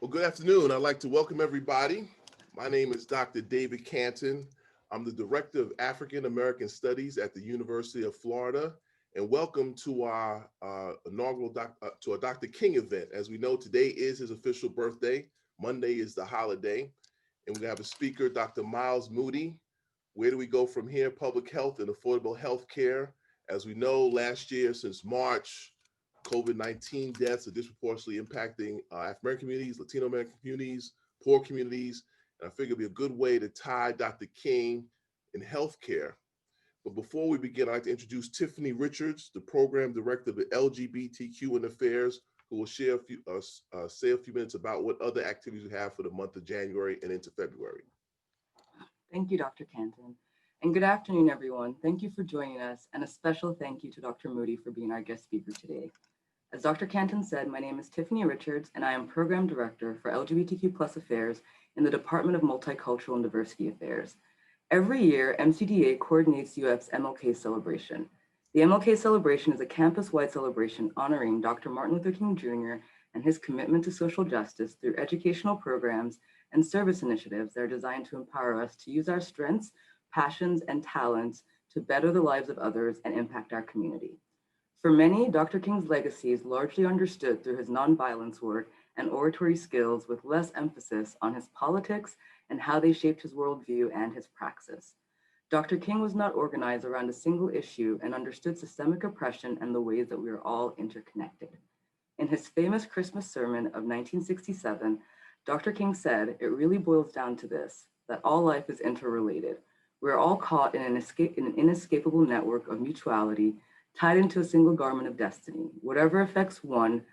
Well, good afternoon. I'd like to welcome everybody. My name is Dr. David Canton. I'm the Director of African American Studies at the University of Florida. And welcome to our inaugural to a Dr. King event. As we know, today is his official birthday. Monday is the holiday. And we have a speaker, Dr. Miles Moody. Where do we go from here? Public health and affordable health care. As we know, last year, since March, COVID-19 deaths are disproportionately impacting African American communities, Latino American communities, poor communities. And I figured it'd be a good way to tie Dr. King in healthcare. But before we begin, I'd like to introduce Tiffany Richards, the Program Director of the LGBTQ and Affairs, who will share say a few minutes about what other activities we have for the month of January and into February. Thank you, Dr. Canton. And good afternoon, everyone. Thank you for joining us, and a special thank you to Dr. Moody for being our guest speaker today. As Dr. Canton said, my name is Tiffany Richards, and I am Program Director for LGBTQ Plus Affairs in the Department of Multicultural and Diversity Affairs. Every year, MCDA coordinates UF's MLK celebration. The MLK celebration is a campus-wide celebration honoring Dr. Martin Luther King Jr. and his commitment to social justice through educational programs and service initiatives that are designed to empower us to use our strengths, passions, and talents to better the lives of others and impact our community. For many, Dr. King's legacy is largely understood through his nonviolence work and oratory skills, with less emphasis on his politics and how they shaped his worldview and his praxis. Dr. King was not organized around a single issue and understood systemic oppression and the ways that we are all interconnected. In his famous Christmas sermon of 1967, Dr. King said, "It really boils down to this, that all life is interrelated. We're all caught in an inescapable network of mutuality, tied into a single garment of destiny. Whatever affects one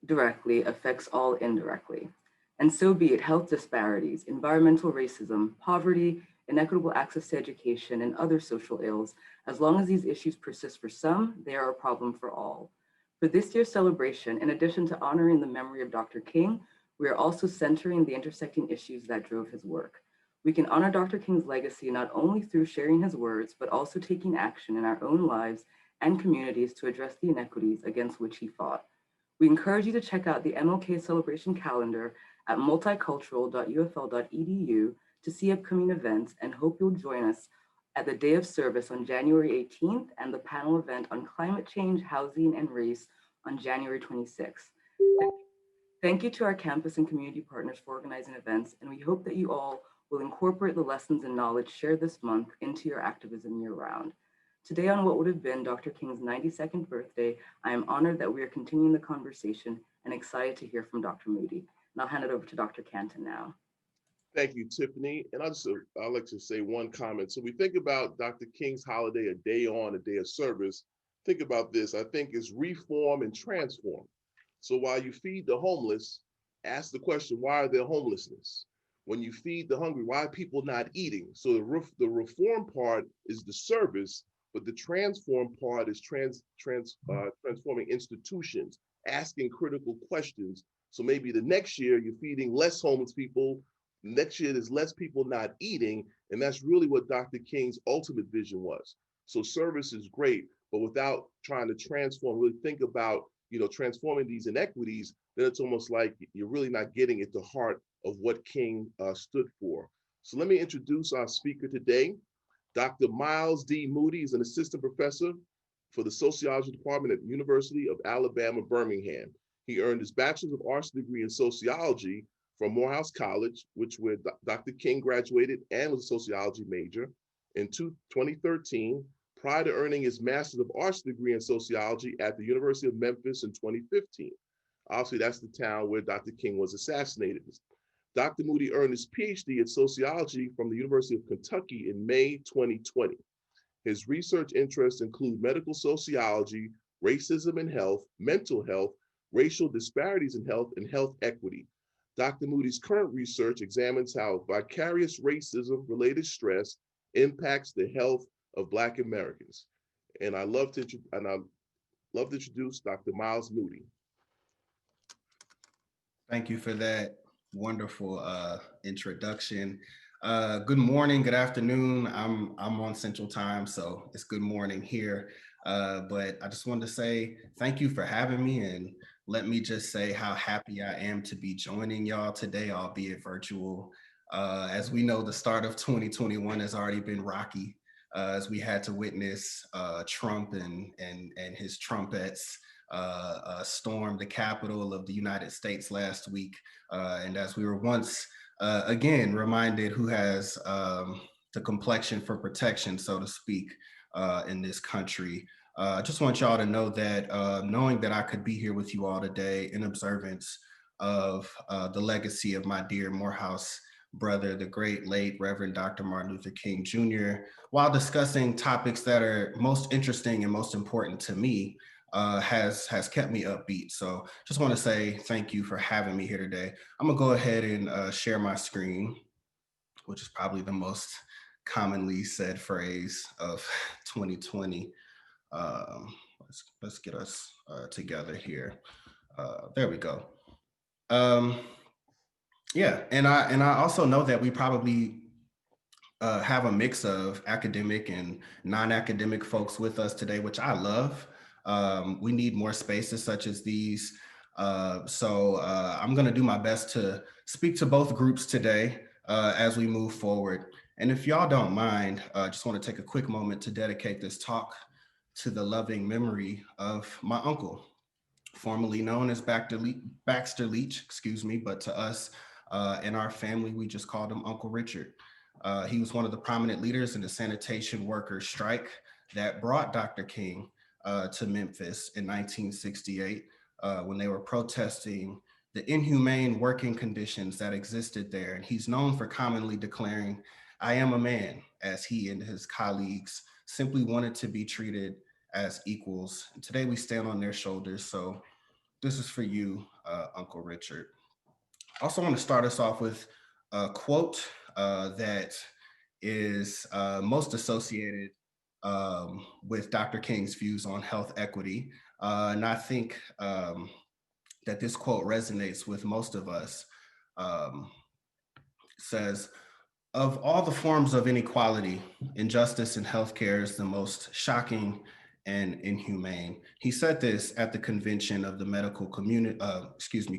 directly affects all indirectly. And so be it health disparities, environmental racism, poverty, inequitable access to education, and other social ills. As long as these issues persist for some, they are a problem for all." For this year's celebration, in addition to honoring the memory of Dr. King, we are also centering the intersecting issues that drove his work. We can honor Dr. King's legacy not only through sharing his words, but also taking action in our own lives and communities to address the inequities against which he fought. We encourage you to check out the MLK celebration calendar at multicultural.ufl.edu to see upcoming events, and hope you'll join us at the Day of Service on January 18th and the panel event on climate change, housing, and race on January 26th. Thank you to our campus and community partners for organizing events, and we hope that you all will incorporate the lessons and knowledge shared this month into your activism year-round. Today, on what would have been Dr. King's 92nd birthday, I am honored that we are continuing the conversation and excited to hear from Dr. Moody. And I'll hand it over to Dr. Canton now. Thank you, Tiffany. And I'd like to say one comment. So we think about Dr. King's holiday, a day on, a day of service. Think about this. I think it's reform and transform. So while you feed the homeless, ask the question, why are there homelessness? When you feed the hungry, why are people not eating? So the reform part is the service, but the transform part is transforming institutions, asking critical questions. So maybe the next year you're feeding less homeless people. Next year there's less people not eating, and that's really what Dr. King's ultimate vision was. So service is great, but without trying to transform, really think about transforming these inequities, then it's almost like you're really not getting at the heart of what King stood for. So let me introduce our speaker today. Dr. Miles D. Moody is an assistant professor for the sociology department at the University of Alabama, Birmingham. He earned his Bachelor's of Arts degree in sociology from Morehouse College, where Dr. King graduated and was a sociology major in 2013, prior to earning his Master's of Arts degree in sociology at the University of Memphis in 2015. Obviously, that's the town where Dr. King was assassinated. Dr. Moody earned his PhD in sociology from the University of Kentucky in May 2020. His research interests include medical sociology, racism in health, mental health, racial disparities in health, and health equity. Dr. Moody's current research examines how vicarious racism-related stress impacts the health of Black Americans. And I'd love to introduce Dr. Miles Moody. Thank you for that wonderful introduction. Good morning, good afternoon. I'm on Central Time, so it's good morning here. But I just wanted to say thank you for having me, and let me just say how happy I am to be joining y'all today, albeit virtual. As we know, the start of 2021 has already been rocky, as we had to witness Trump and his trumpets storm the Capitol of the United States last week. And as we were once again reminded who has the complexion for protection, so to speak, in this country. I just want y'all to know that knowing that I could be here with you all today in observance of the legacy of my dear Morehouse brother, the great late Reverend Dr. Martin Luther King Jr., while discussing topics that are most interesting and most important to me, has kept me upbeat. So just want to say thank you for having me here today. I'm gonna go ahead and share my screen, which is probably the most commonly said phrase of 2020. Let's get us together here. There we go. Um, yeah, and I also know that we probably have a mix of academic and non-academic folks with us today, which I love. We need more spaces such as these. So I'm going to do my best to speak to both groups today as we move forward. And if y'all don't mind, I just want to take a quick moment to dedicate this talk to the loving memory of my uncle, formerly known as Baxter Leach, excuse me, but to us in our family, we just called him Uncle Richard. He was one of the prominent leaders in the sanitation workers strike that brought Dr. King to Memphis in 1968 when they were protesting the inhumane working conditions that existed there. And he's known for commonly declaring, "I am a man," as he and his colleagues simply wanted to be treated as equals. And today we stand on their shoulders. So this is for you, Uncle Richard. I also want to start us off with a quote that is most associated with Dr. King's views on health equity. And I think that this quote resonates with most of us. Um, says, "Of all the forms of inequality, injustice in healthcare is the most shocking and inhumane." He said this at the convention of the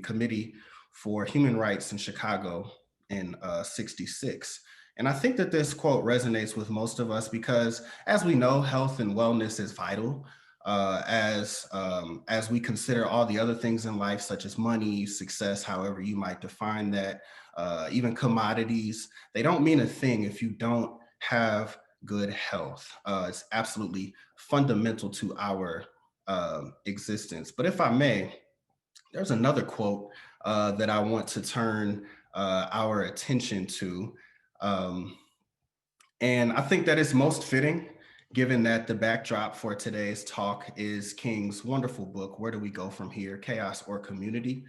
Committee for Human Rights in Chicago in '66. And I think that this quote resonates with most of us because, as we know, health and wellness is vital. As we consider all the other things in life, such as money, success, however you might define that, even commodities, they don't mean a thing if you don't have good health. It's absolutely fundamental to our existence. But if I may, there's another quote that I want to turn our attention to. Um, and I think that it's most fitting, given that the backdrop for today's talk is King's wonderful book, Where Do We Go From Here? Chaos or Community?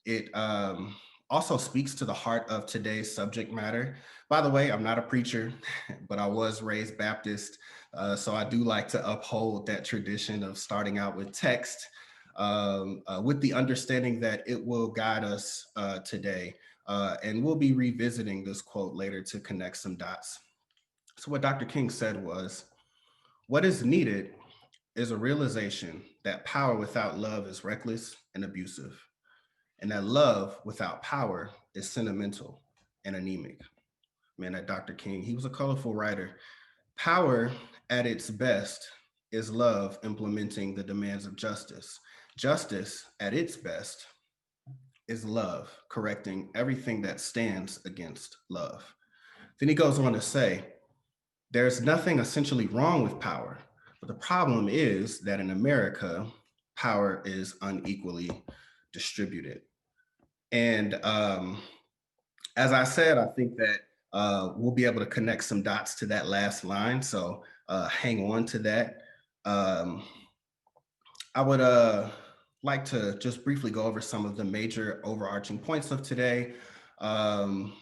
It also speaks to the heart of today's subject matter. By the way, I'm not a preacher, but I was raised Baptist. So I do like to uphold that tradition of starting out with text with the understanding that it will guide us today. And we'll be revisiting this quote later to connect some dots. So what Dr. King said was, "What is needed is a realization that power without love is reckless and abusive, and that love without power is sentimental and anemic." Man, that Dr. King, he was a colorful writer. Power at its best is love implementing the demands of justice. Justice at its best is love correcting everything that stands against love. Then he goes on to say, "There's nothing essentially wrong with power, but the problem is that in America, power is unequally distributed." And as I said, I think that we'll be able to connect some dots to that last line. So hang on to that. Um, I would like to just briefly go over some of the major overarching points of today. Um,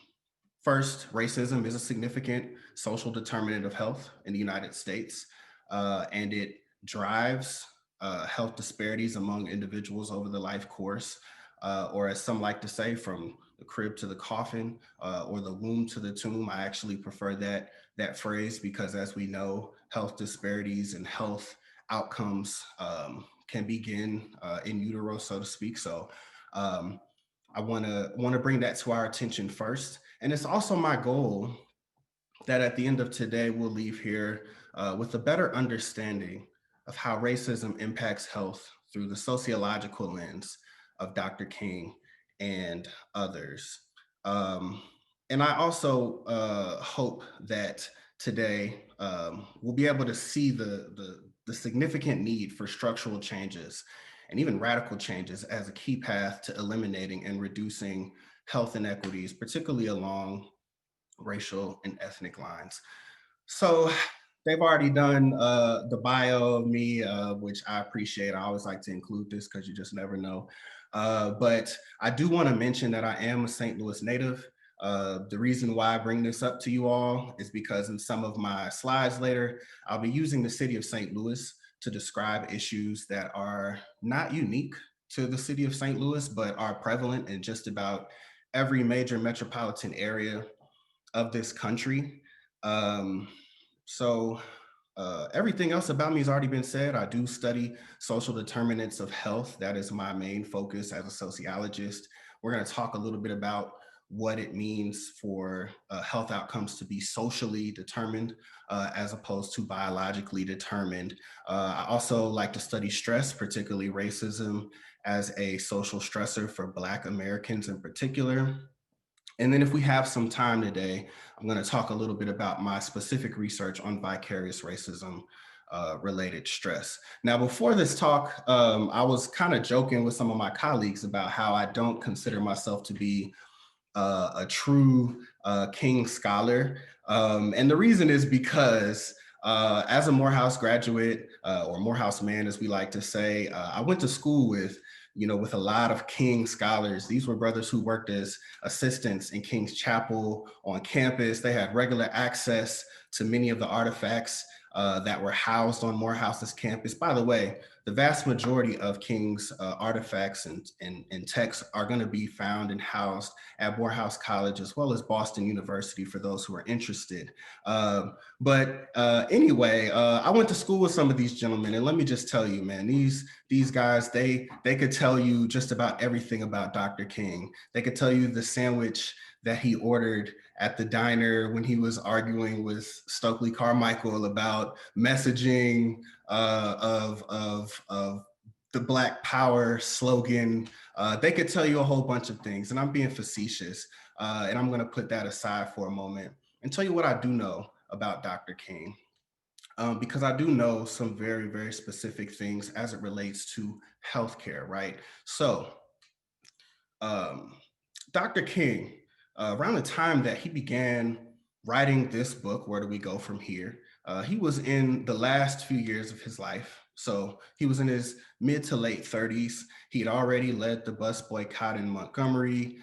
First, racism is a significant social determinant of health in the United States, and it drives health disparities among individuals over the life course, or as some like to say, from the crib to the coffin, or the womb to the tomb. I actually prefer that phrase because, as we know, health disparities and health outcomes can begin in utero, so to speak. So I want to bring that to our attention first. And it's also my goal that at the end of today, we'll leave here with a better understanding of how racism impacts health through the sociological lens of Dr. King and others. Um, and I also hope that today we'll be able to see the significant need for structural changes and even radical changes as a key path to eliminating and reducing health inequities, particularly along racial and ethnic lines. So they've already done the bio of me, which I appreciate. I always like to include this because you just never know. But I do want to mention that I am a St. Louis native. The reason why I bring this up to you all is because in some of my slides later, I'll be using the city of St. Louis to describe issues that are not unique to the city of St. Louis, but are prevalent in just about every major metropolitan area of this country. Um, so everything else about me has already been said. I do study social determinants of health. That is my main focus as a sociologist. We're going to talk a little bit about what it means for health outcomes to be socially determined as opposed to biologically determined. I also like to study stress, particularly racism, as a social stressor for Black Americans in particular. And then if we have some time today, I'm going to talk a little bit about my specific research on vicarious racism related stress. Now, before this talk, I was kind of joking with some of my colleagues about how I don't consider myself to be a true King scholar. And the reason is because as a Morehouse graduate or Morehouse man, as we like to say, I went to school with a lot of King scholars. These were brothers who worked as assistants in King's Chapel on campus. They had regular access to many of the artifacts that were housed on Morehouse's campus. By the way, the vast majority of King's artifacts and texts are going to be found and housed at Morehouse College as well as Boston University for those who are interested. But anyway, I went to school with some of these gentlemen, and let me just tell you, man, these guys, they could tell you just about everything about Dr. King. They could tell you the sandwich that he ordered at the diner when he was arguing with Stokely Carmichael about messaging of the Black Power slogan. They could tell you a whole bunch of things, and I'm being facetious, and I'm going to put that aside for a moment and tell you what I do know about Dr. King. Because I do know some very, very specific things as it relates to healthcare, right? So, um, Dr. King, around the time that he began writing this book, Where Do We Go From Here? He was in the last few years of his life. So he was in his mid to late 30s. He had already led the bus boycott in Montgomery.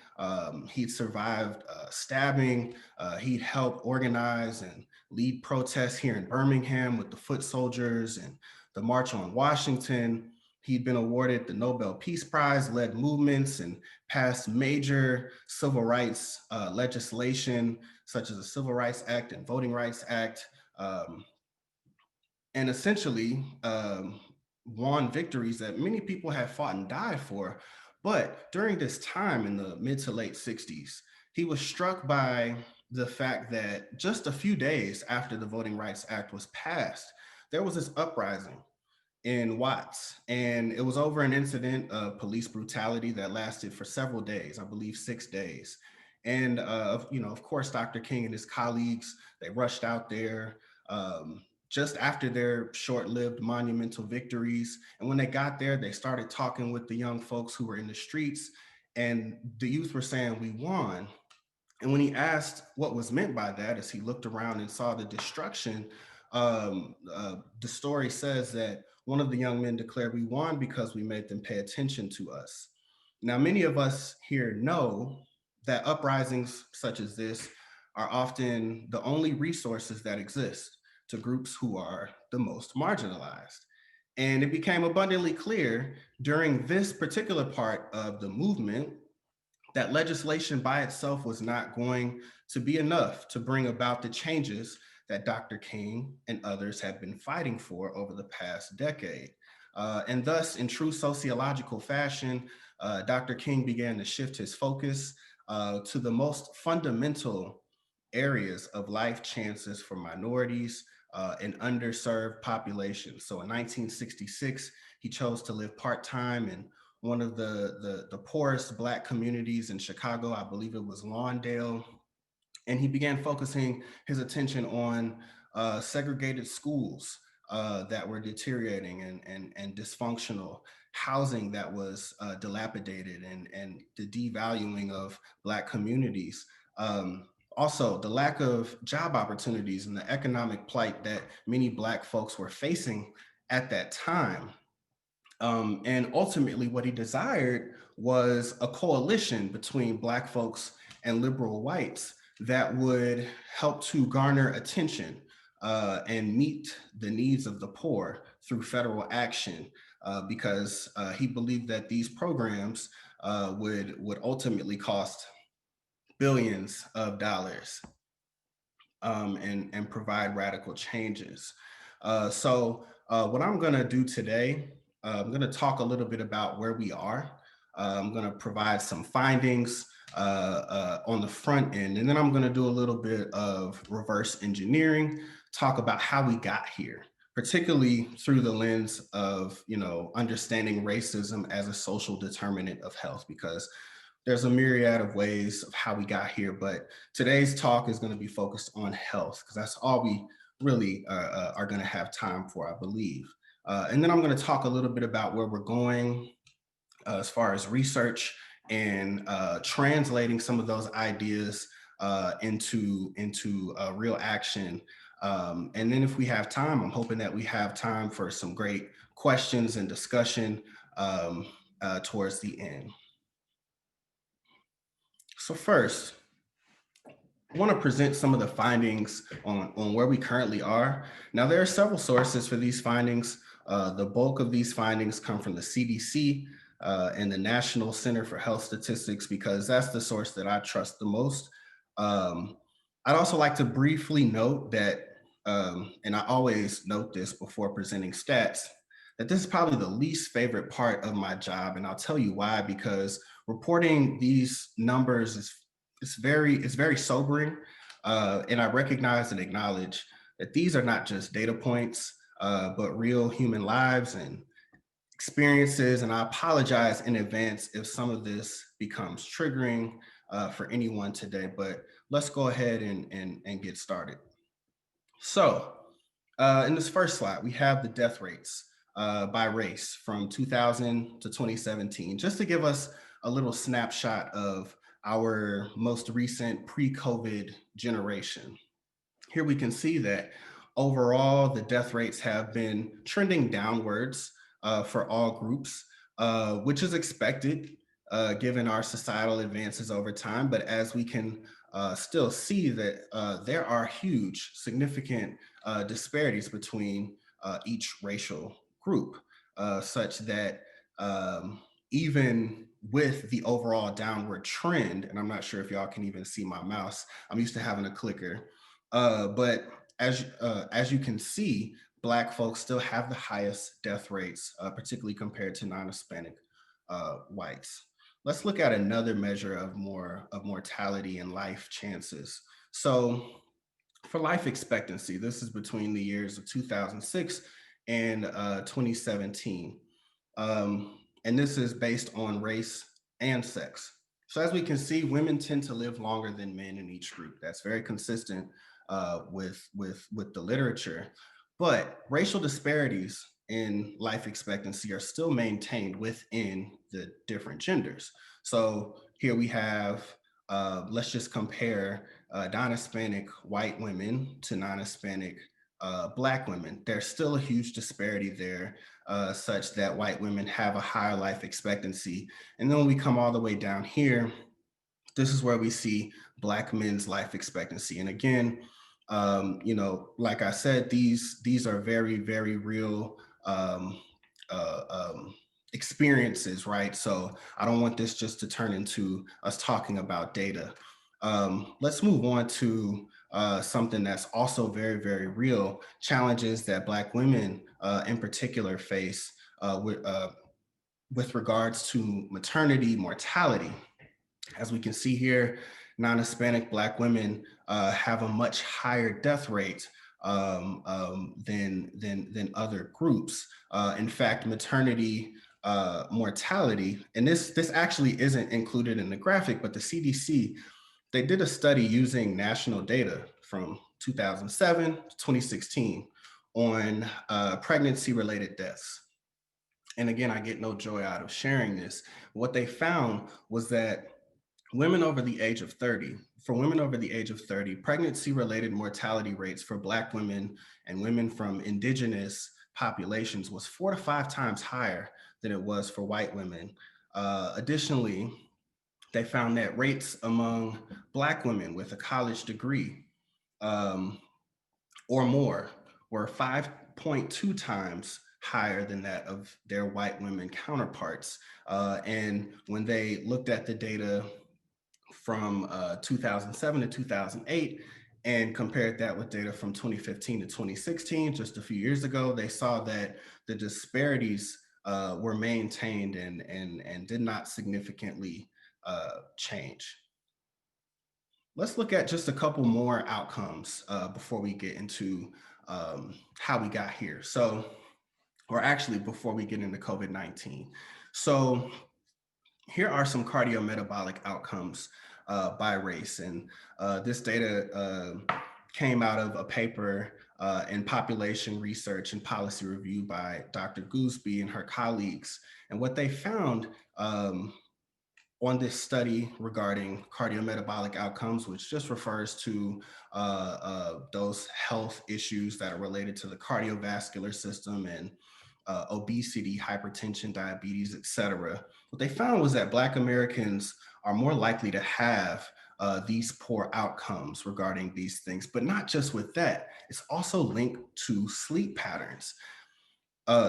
He'd survived stabbing. He'd helped organize and lead protests here in Birmingham with the foot soldiers and the March on Washington. He'd been awarded the Nobel Peace Prize, led movements, and passed major civil rights legislation, such as the Civil Rights Act and Voting Rights Act, and essentially won victories that many people had fought and died for. But during this time in the mid to late 60s, he was struck by the fact that just a few days after the Voting Rights Act was passed, there was this uprising in Watts, and it was over an incident of police brutality that lasted for several days, I believe 6 days. And of course, Dr. King and his colleagues, they rushed out there just after their short-lived monumental victories. And when they got there, they started talking with the young folks who were in the streets, and the youth were saying, "We won." And when he asked what was meant by that, as he looked around and saw the destruction, the story says that one of the young men declared, "We won because we made them pay attention to us." Now, many of us here know that uprisings such as this are often the only resources that exist to groups who are the most marginalized. And it became abundantly clear during this particular part of the movement that legislation by itself was not going to be enough to bring about the changes that Dr. King and others have been fighting for over the past decade. And thus, in true sociological fashion, Dr. King began to shift his focus to the most fundamental areas of life chances for minorities and underserved populations. So in 1966, he chose to live part-time in one of the poorest Black communities in Chicago. I believe it was Lawndale. And he began focusing his attention on segregated schools that were deteriorating and dysfunctional, housing that was dilapidated, and the devaluing of Black communities. Also, the lack of job opportunities and the economic plight that many Black folks were facing at that time. And ultimately, what he desired was a coalition between Black folks and liberal whites that would help to garner attention and meet the needs of the poor through federal action, because he believed that these programs would ultimately cost billions of dollars and provide radical changes. What I'm going to do today, I'm going to talk a little bit about where we are. I'm going to provide some findings on the front end, and then I'm going to do a little bit of reverse engineering, talk about how we got here, particularly through the lens of, understanding racism as a social determinant of health, because there's a myriad of ways of how we got here, but today's talk is going to be focused on health because that's all we really are going to have time for, I believe. And then I'm going to talk a little bit about where we're going as far as research and translating some of those ideas into real action. And then if we have time, I'm hoping that we have time for some great questions and discussion towards the end. So first, I want to present some of the findings on where we currently are. Now, there are several sources for these findings. The bulk of these findings come from the CDC and the National Center for Health Statistics, because that's the source that I trust the most. I'd also like to briefly note that, and I always note this before presenting stats, that this is probably the least favorite part of my job. And I'll tell you why, because reporting these numbers is it's very sobering, and I recognize and acknowledge that these are not just data points, but real human lives and experiences. And I apologize in advance if some of this becomes triggering for anyone today. But let's go ahead and get started. So, in this first slide, we have the death rates by race from 2000 to 2017, just to give us a little snapshot of our most recent pre-COVID generation. Here we can see that overall, the death rates have been trending downwards for all groups, which is expected given our societal advances over time. But as we can still see that there are huge, significant disparities between each racial group, such that even with the overall downward trend, and I'm not sure if y'all can even see my mouse, I'm used to having a clicker, but as you can see, Black folks still have the highest death rates, particularly compared to non-Hispanic whites. Let's look at another measure of mortality and life chances. So for life expectancy, this is between the years of 2006 and 2017. And this is based on race and sex. So as we can see, women tend to live longer than men in each group. That's very consistent with the literature. But racial disparities in life expectancy are still maintained within the different genders. So here we have, let's just compare non-Hispanic white women to non-Hispanic Black women. There's still a huge disparity there, such that white women have a higher life expectancy. And then when we come all the way down here, this is where we see Black men's life expectancy. And again, like I said, these are very, very real experiences, right? So I don't want this just to turn into us talking about data. Let's move on to something that's also very, very real, challenges that Black women in particular face with regards to maternity mortality. As we can see here, non-Hispanic Black women have a much higher death rate than other groups. In fact, maternity mortality, and this actually isn't included in the graphic, but the CDC, they did a study using national data from 2007 to 2016 on pregnancy-related deaths. And again, I get no joy out of sharing this. What they found was that women over the age of 30, for women over the age of 30, pregnancy-related mortality rates for Black women and women from indigenous populations was 4 to 5 times higher than it was for white women. Additionally, they found that rates among Black women with a college degree um, or more were 5.2 times higher than that of their white women counterparts. And when they looked at the data from 2007 to 2008 and compared that with data from 2015 to 2016, just a few years ago, they saw that the disparities were maintained and did not significantly change. Let's look at just a couple more outcomes before we get into how we got here. So, or actually before we get into COVID-19. So here are some cardiometabolic outcomes by race. And this data came out of a paper in population research and policy review by Dr. Gooseby and her colleagues. And what they found on this study regarding cardiometabolic outcomes, which just refers to those health issues that are related to the cardiovascular system and obesity, hypertension, diabetes, et cetera. What they found was that Black Americans are more likely to have these poor outcomes regarding these things, but not just with that, it's also linked to sleep patterns.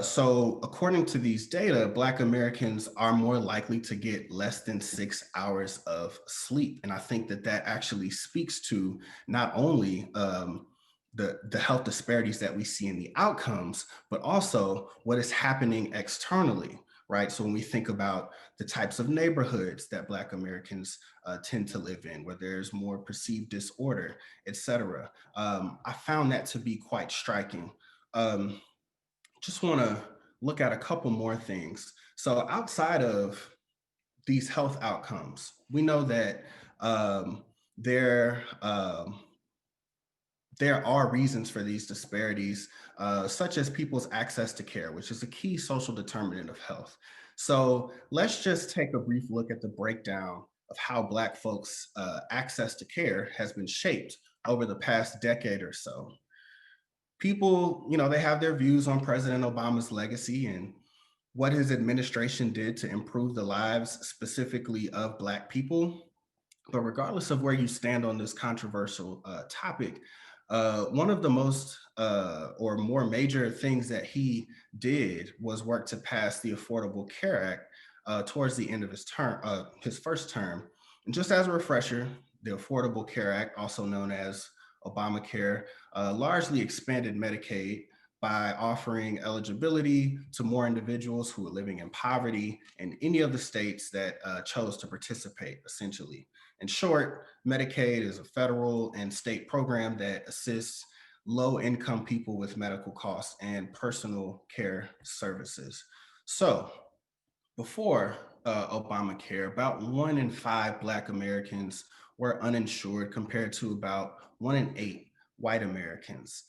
So according to these data, Black Americans are more likely to get less than 6 hours of sleep. And I think that that actually speaks to not only the health disparities that we see in the outcomes, but also what is happening externally, right? So when we think about the types of neighborhoods that Black Americans tend to live in, where there's more perceived disorder, et cetera, I found that to be quite striking. Just want to look at a couple more things. So outside of these health outcomes, we know that there are reasons for these disparities, such as people's access to care, which is a key social determinant of health. So let's just take a brief look at the breakdown of how Black folks' access to care has been shaped over the past decade or so. People, they have their views on President Obama's legacy and what his administration did to improve the lives specifically of Black people. But regardless of where you stand on this controversial topic, one of the most or more major things that he did was work to pass the Affordable Care Act towards the end of his first term. And just as a refresher, the Affordable Care Act, also known as Obamacare, largely expanded Medicaid by offering eligibility to more individuals who are living in poverty in any of the states that chose to participate, essentially. In short, Medicaid is a federal and state program that assists low-income people with medical costs and personal care services. So before Obamacare, about 1 in 5 Black Americans were uninsured compared to about 1 in 8 white Americans.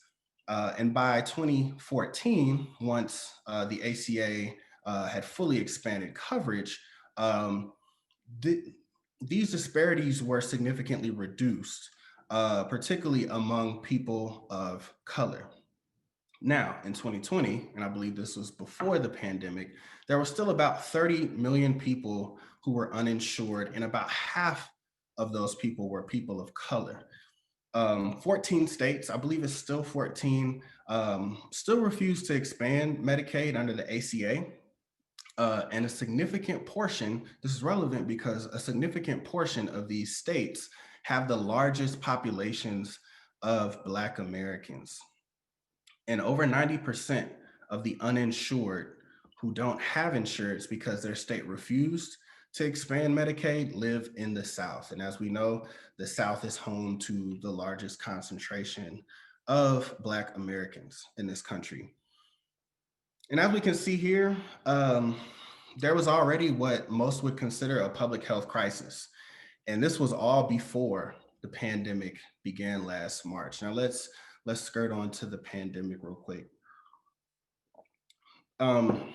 And by 2014, once the ACA had fully expanded coverage, these disparities were significantly reduced, particularly among people of color. Now, in 2020, and I believe this was before the pandemic, there were still about 30 million people who were uninsured, and about half of those people were people of color. 14 states, I believe it's still 14, still refuse to expand Medicaid under the ACA. And a significant portion, this is relevant because a significant portion of these states have the largest populations of Black Americans. And over 90% of the uninsured who don't have insurance because their state refused to expand Medicaid live in the South. And as we know, the South is home to the largest concentration of Black Americans in this country. And as we can see here, there was already what most would consider a public health crisis. And this was all before the pandemic began last March. Now let's skirt on to the pandemic real quick. Um,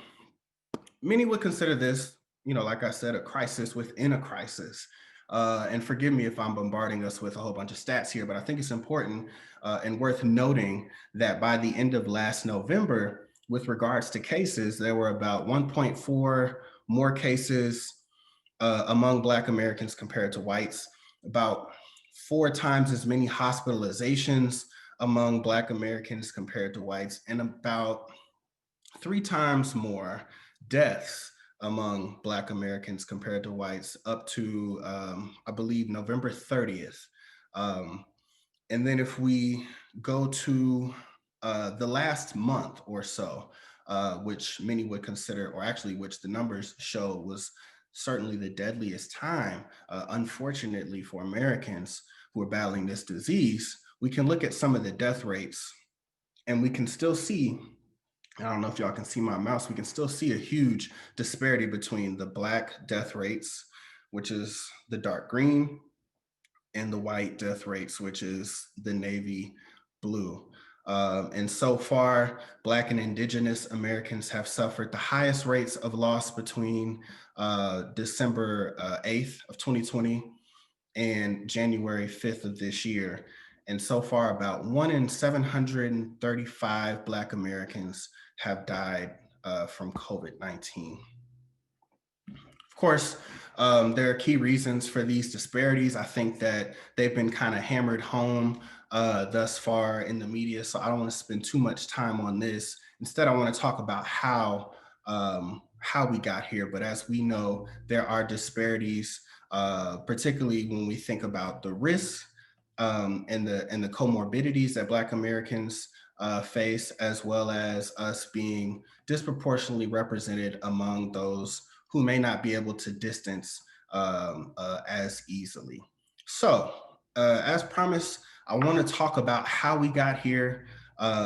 Many would consider this, like I said, a crisis within a crisis. And forgive me if I'm bombarding us with a whole bunch of stats here, but I think it's important and worth noting that by the end of last November, with regards to cases, there were about 1.4 more cases among Black Americans compared to whites, about 4 times as many hospitalizations among Black Americans compared to whites, and about 3 times more deaths among Black Americans compared to whites, up to, I believe, November 30th. Um, and then if we go to the last month or so, which many would consider, or actually which the numbers show was certainly the deadliest time, unfortunately for Americans who are battling this disease, we can look at some of the death rates and we can still see, I don't know if y'all can see my mouse, we can still see a huge disparity between the Black death rates, which is the dark green, and the white death rates, which is the navy blue. And so far, Black and Indigenous Americans have suffered the highest rates of loss between December 8th of 2020 and January 5th of this year. And so far, about 1 in 735 Black Americans have died from COVID-19. Of course, there are key reasons for these disparities. I think that they've been kind of hammered home thus far in the media, so I don't want to spend too much time on this. Instead, I want to talk about how we got here. But as we know, there are disparities, particularly when we think about the risks and the comorbidities that Black Americans face, as well as us being disproportionately represented among those who may not be able to distance as easily. So, as promised, I want to talk about how we got here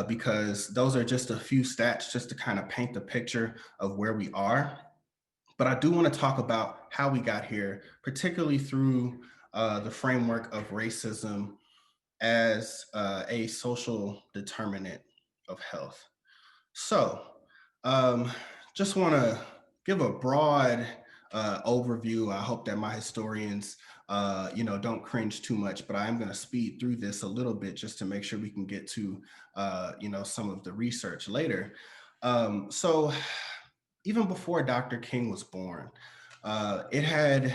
because those are just a few stats just to kind of paint the picture of where we are. But I do want to talk about how we got here, particularly through the framework of racism as a social determinant of health. So, um, just want to give a broad overview. I hope that my historians, don't cringe too much, but I am going to speed through this a little bit just to make sure we can get to, some of the research later. So, even before Dr. King was born, it had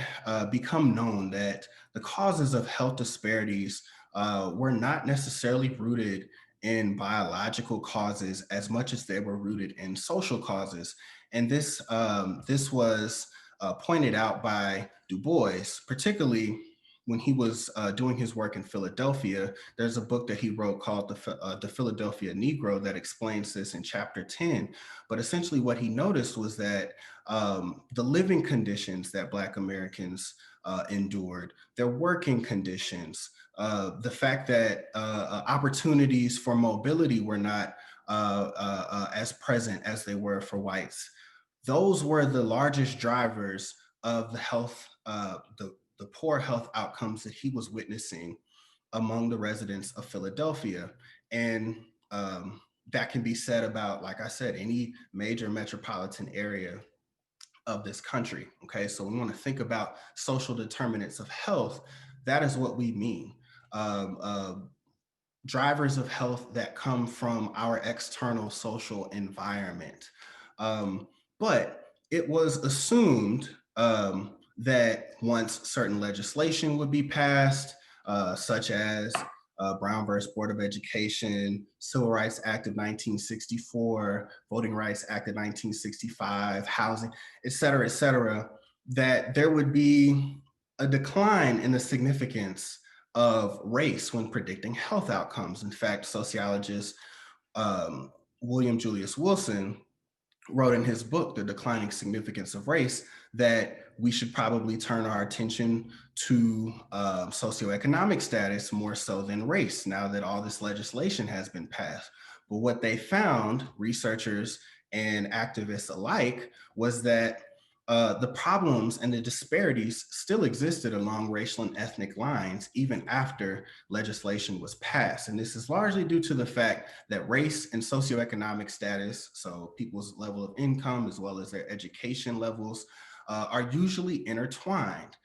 become known that the causes of health disparities were not necessarily rooted in biological causes as much as they were rooted in social causes. And this was pointed out by Du Bois, particularly when he was doing his work in Philadelphia. There's a book that he wrote called The Philadelphia Negro that explains this in chapter 10. But essentially what he noticed was that the living conditions that Black Americans endured, their working conditions, the fact that opportunities for mobility were not as present as they were for whites. Those were the largest drivers of the health, the poor health outcomes that he was witnessing among the residents of Philadelphia. And that can be said about, like I said, any major metropolitan area of this country. Okay, so we want to think about social determinants of health. That is what we mean. Drivers of health that come from our external social environment. But it was assumed that once certain legislation would be passed, such as Brown versus Board of Education, Civil Rights Act of 1964, Voting Rights Act of 1965, housing, et cetera, that there would be a decline in the significance of race when predicting health outcomes. In fact, sociologist William Julius Wilson wrote in his book, The Declining Significance of Race, that we should probably turn our attention to socioeconomic status more so than race now that all this legislation has been passed. But what they found, researchers and activists alike, was that the problems and the disparities still existed along racial and ethnic lines even after legislation was passed. And this is largely due to the fact that race and socioeconomic status, so people's level of income as well as their education levels, are usually intertwined.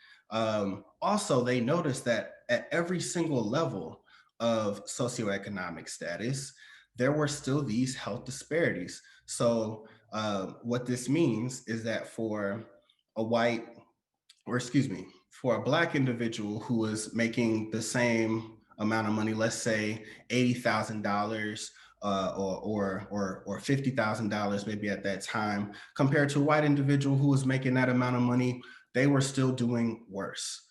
Also, they noticed that at every single level of socioeconomic status, there were still these health disparities. So, what this means is that for a white, or excuse me, for a black individual who is making the same amount of money, let's say $80,000 or $50,000 maybe at that time, compared to a white individual who was making that amount of money, they were still doing worse.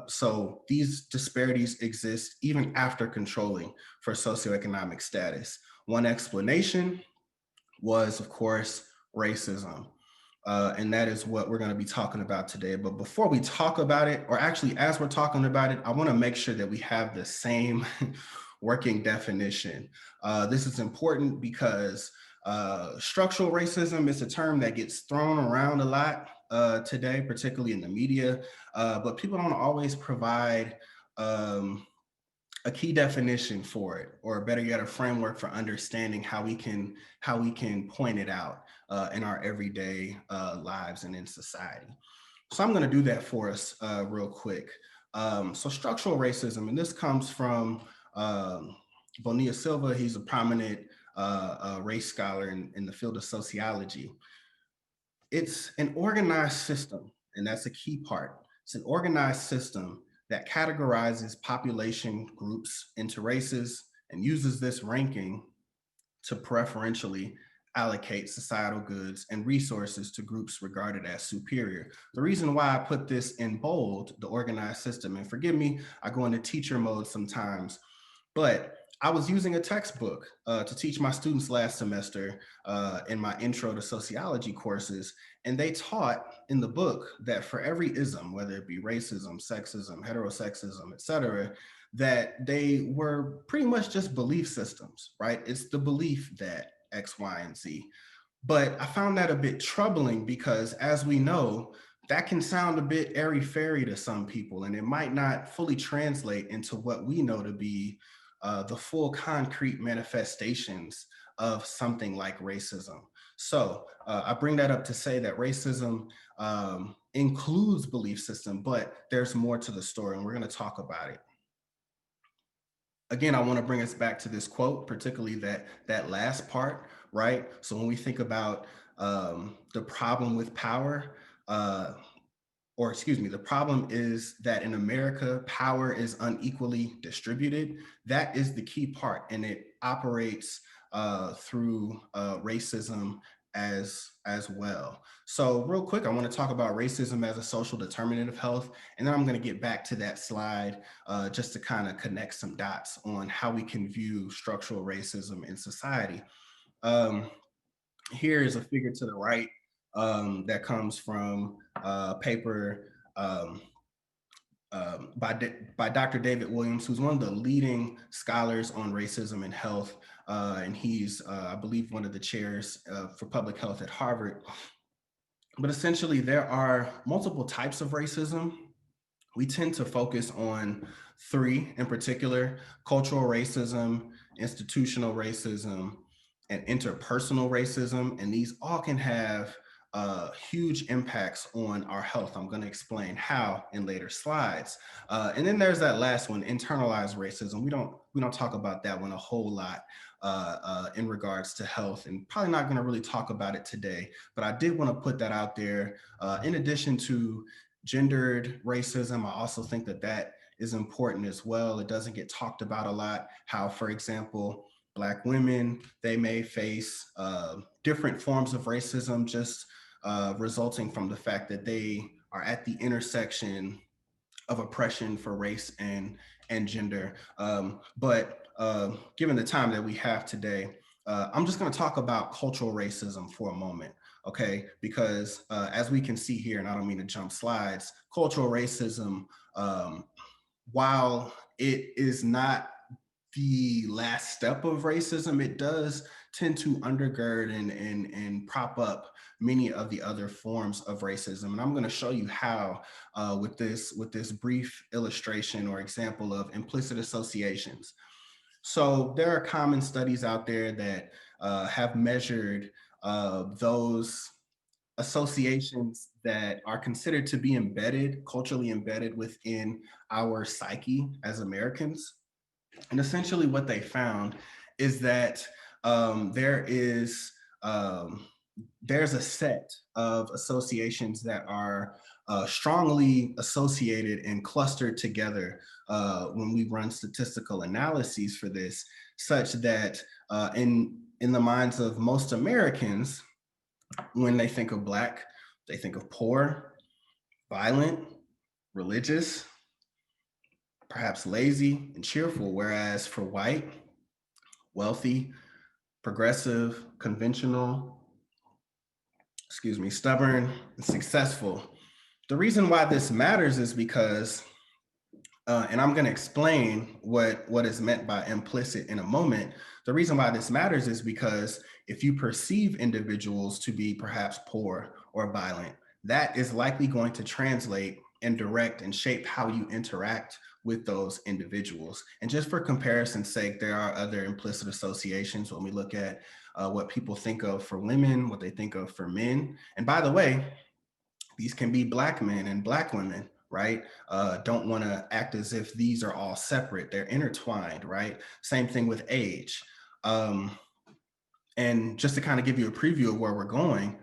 So these disparities exist even after controlling for socioeconomic status. One explanation was, of course, racism. And that is what we're going to be talking about today. But before we talk about it, or actually as we're talking about it, I want to make sure that we have the same working definition. This is important because structural racism is a term that gets thrown around a lot today, particularly in the media, but people don't always provide a key definition for it, or better yet, a framework for understanding how we can point it out in our everyday lives and in society. So I'm going to do that for us real quick. So structural racism, and this comes from Bonilla Silva. He's a prominent race scholar in the field of sociology. It's an organized system, and that's a key part. It's an organized system that categorizes population groups into races and uses this ranking to preferentially allocate societal goods and resources to groups regarded as superior. The reason why I put this in bold, the organized system, and forgive me, I go into teacher mode sometimes, but I was using a textbook to teach my students last semester in my intro to sociology courses. And they taught in the book that for every ism, whether it be racism, sexism, heterosexism, et cetera, that they were pretty much just belief systems, right? It's the belief that X, Y, and Z. But I found that a bit troubling because, as we know, that can sound a bit airy fairy to some people, and it might not fully translate into what we know to be the full concrete manifestations of something like racism. So I bring that up to say that racism includes belief system, but there's more to the story, and we're going to talk about it. Again, I want to bring us back to this quote, particularly that last part, right? So when we think about the problem with power, or excuse me, the problem is that in America, power is unequally distributed. That is the key part, and it operates through racism as well. So real quick, I want to talk about racism as a social determinant of health, and then I'm going to get back to that slide just to kind of connect some dots on how we can view structural racism in society. Um, Here is a figure to the right that comes from a paper by Dr. David Williams, who's one of the leading scholars on racism and health. And he's, I believe, one of the chairs for public health at Harvard. But essentially, there are multiple types of racism. We tend to focus on three in particular: cultural racism, institutional racism, and interpersonal racism. And these all can have huge impacts on our health. I'm going to explain how in later slides. And then there's that last one, internalized racism. We don't talk about that one a whole lot in regards to health, and probably not going to really talk about it today. But I did want to put that out there. In addition to gendered racism, I also think that is important as well. It doesn't get talked about a lot. How, for example, Black women, they may face different forms of racism just resulting from the fact that they are at the intersection of oppression for race and gender. But given the time that we have today, I'm just going to talk about cultural racism for a moment, okay? Because as we can see here, and I don't mean to jump slides, cultural racism, um, while it is not the last step of racism, it does tend to undergird and prop up many of the other forms of racism. And I'm going to show you how with this brief illustration or example of implicit associations. So there are common studies out there that have measured those associations that are considered to be embedded, culturally embedded within our psyche as Americans. And essentially, what they found is that there is there's a set of associations that are strongly associated and clustered together when we run statistical analyses for this, such that in the minds of most Americans, when they think of Black, they think of poor, violent, religious, perhaps lazy and cheerful, whereas for white, wealthy, progressive, conventional, stubborn, and successful. The reason why this matters is because, and I'm going to explain what is meant by implicit in a moment. The reason why this matters is because if you perceive individuals to be perhaps poor or violent, that is likely going to translate and direct and shape how you interact with those individuals. And just for comparison's sake, there are other implicit associations when we look at what people think of for women, what they think of for men. And by the way, these can be Black men and Black women, right? Don't want to act as if these are all separate. They're intertwined, right? Same thing with age. Um, and just to kind of give you a preview of where we're going,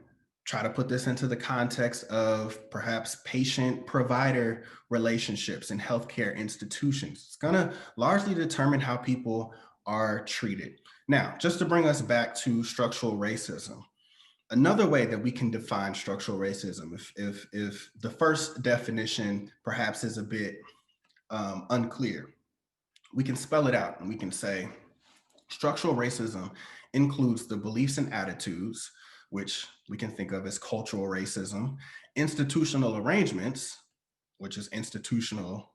try to put this into the context of perhaps patient provider relationships in healthcare institutions. It's going to largely determine how people are treated. Now, just to bring us back to structural racism, another way that we can define structural racism, if the first definition perhaps is a bit unclear, we can spell it out and we can say structural racism includes the beliefs and attitudes, which we can think of as cultural racism, institutional arrangements, which is institutional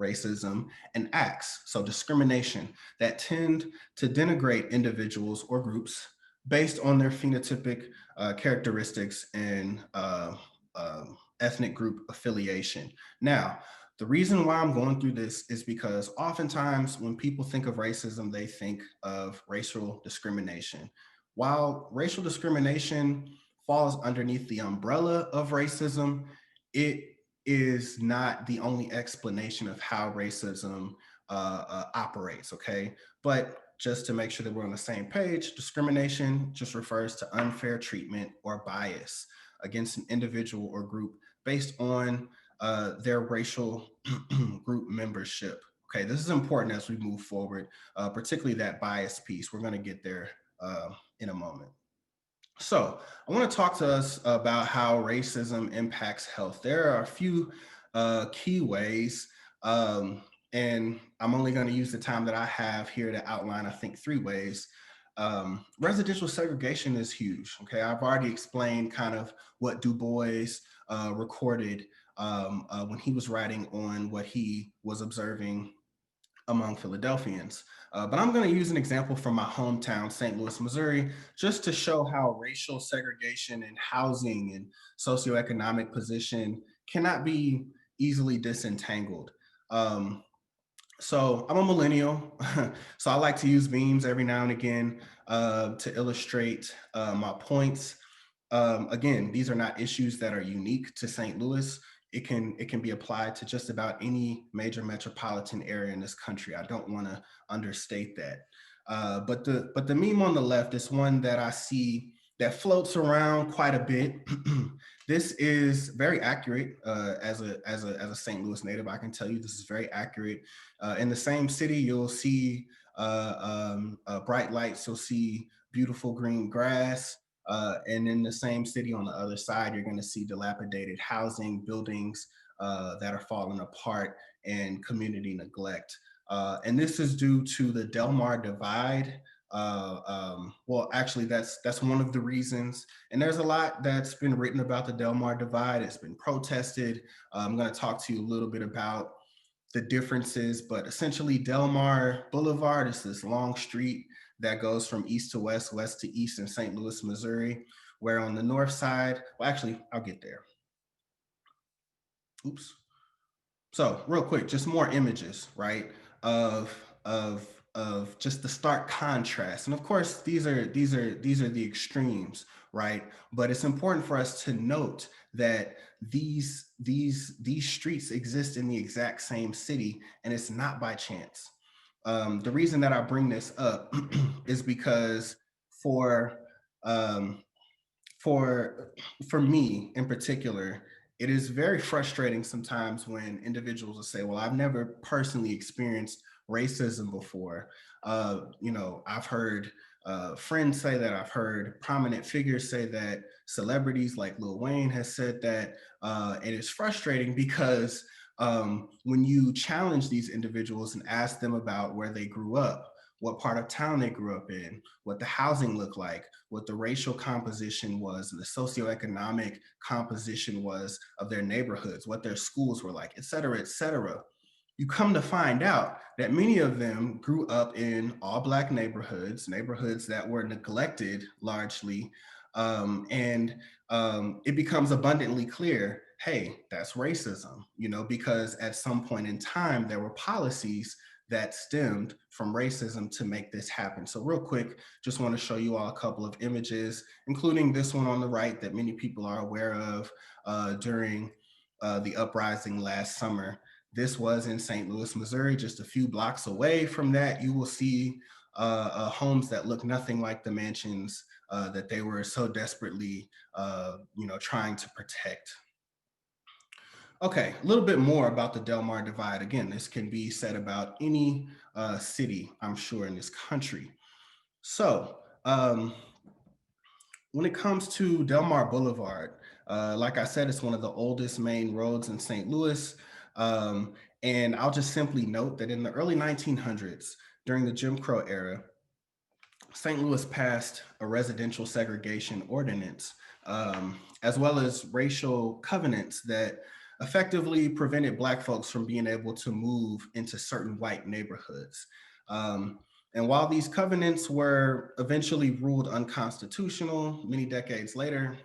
racism, and acts, so discrimination, that tend to denigrate individuals or groups based on their phenotypic characteristics and ethnic group affiliation. Now, the reason why I'm going through this is because oftentimes when people think of racism, they think of racial discrimination. While racial discrimination falls underneath the umbrella of racism, it is not the only explanation of how racism operates, okay? But just to make sure that we're on the same page, discrimination just refers to unfair treatment or bias against an individual or group based on their racial group membership. Okay, this is important as we move forward, particularly that bias piece. We're going to get there in a moment. So I want to talk to us about how racism impacts health. There are a few key ways, and I'm only going to use the time that I have here to outline, I think, 3 ways. Residential segregation is huge. Okay, I've already explained kind of what Du Bois recorded when he was writing on what he was observing among Philadelphians. But I'm going to use an example from my hometown, St. Louis, Missouri, just to show how racial segregation in housing and socioeconomic position cannot be easily disentangled. So I'm a millennial, so I like to use memes every now and again to illustrate my points. Again, these are not issues that are unique to St. Louis. It can be applied to just about any major metropolitan area in this country. I don't want to understate that. But the meme on the left is one that I see that floats around quite a bit. This is very accurate as a St. Louis native. I can tell you this is very accurate. In the same city, you'll see bright lights. You'll see beautiful green grass. And in the same city on the other side, you're going to see dilapidated housing, buildings that are falling apart, and community neglect. And this is due to the Delmar Divide Well, actually, that's one of the reasons. And there's a lot that's been written about the Delmar Divide. It's been protested. I'm going to talk to you a little bit about the differences, but essentially Delmar Boulevard is this long street that goes from east to west, west to east in St. Louis, Missouri, where on the north side, well, actually, I'll get there. Oops. So real quick, just more images, right? Of of of just the stark contrast. And of course, these are the extremes, right? But it's important for us to note that these streets exist in the exact same city, and it's not by chance. The reason that I bring this up is because for um, for for me in particular, it is very frustrating sometimes when individuals will say, well, I've never personally experienced racism before. I've heard friends say that, I've heard prominent figures say that, celebrities like Lil Wayne has said that. And it's frustrating because when you challenge these individuals and ask them about where they grew up, what part of town they grew up in, what the housing looked like, what the racial composition was, and the socioeconomic composition was of their neighborhoods, what their schools were like, et cetera, et cetera. You come to find out that many of them grew up in all Black neighborhoods, neighborhoods that were neglected largely. And it becomes abundantly clear, hey, that's racism, because at some point in time, there were policies that stemmed from racism to make this happen. So real quick, just want to show you all a couple of images, including this one on the right that many people are aware of during the uprising last summer. This was in St. Louis, Missouri. Just a few blocks away from that, you will see homes that look nothing like the mansions that they were so desperately, trying to protect. Okay, a little bit more about the Delmar Divide. Again, this can be said about any city, I'm sure, in this country. So, when it comes to Delmar Boulevard, like I said, it's one of the oldest main roads in St. Louis. Um, and I'll just simply note that in the early 1900s, during the Jim Crow era, St. Louis passed a residential segregation ordinance, as well as racial covenants that effectively prevented Black folks from being able to move into certain white neighborhoods. Um, and while these covenants were eventually ruled unconstitutional many decades later,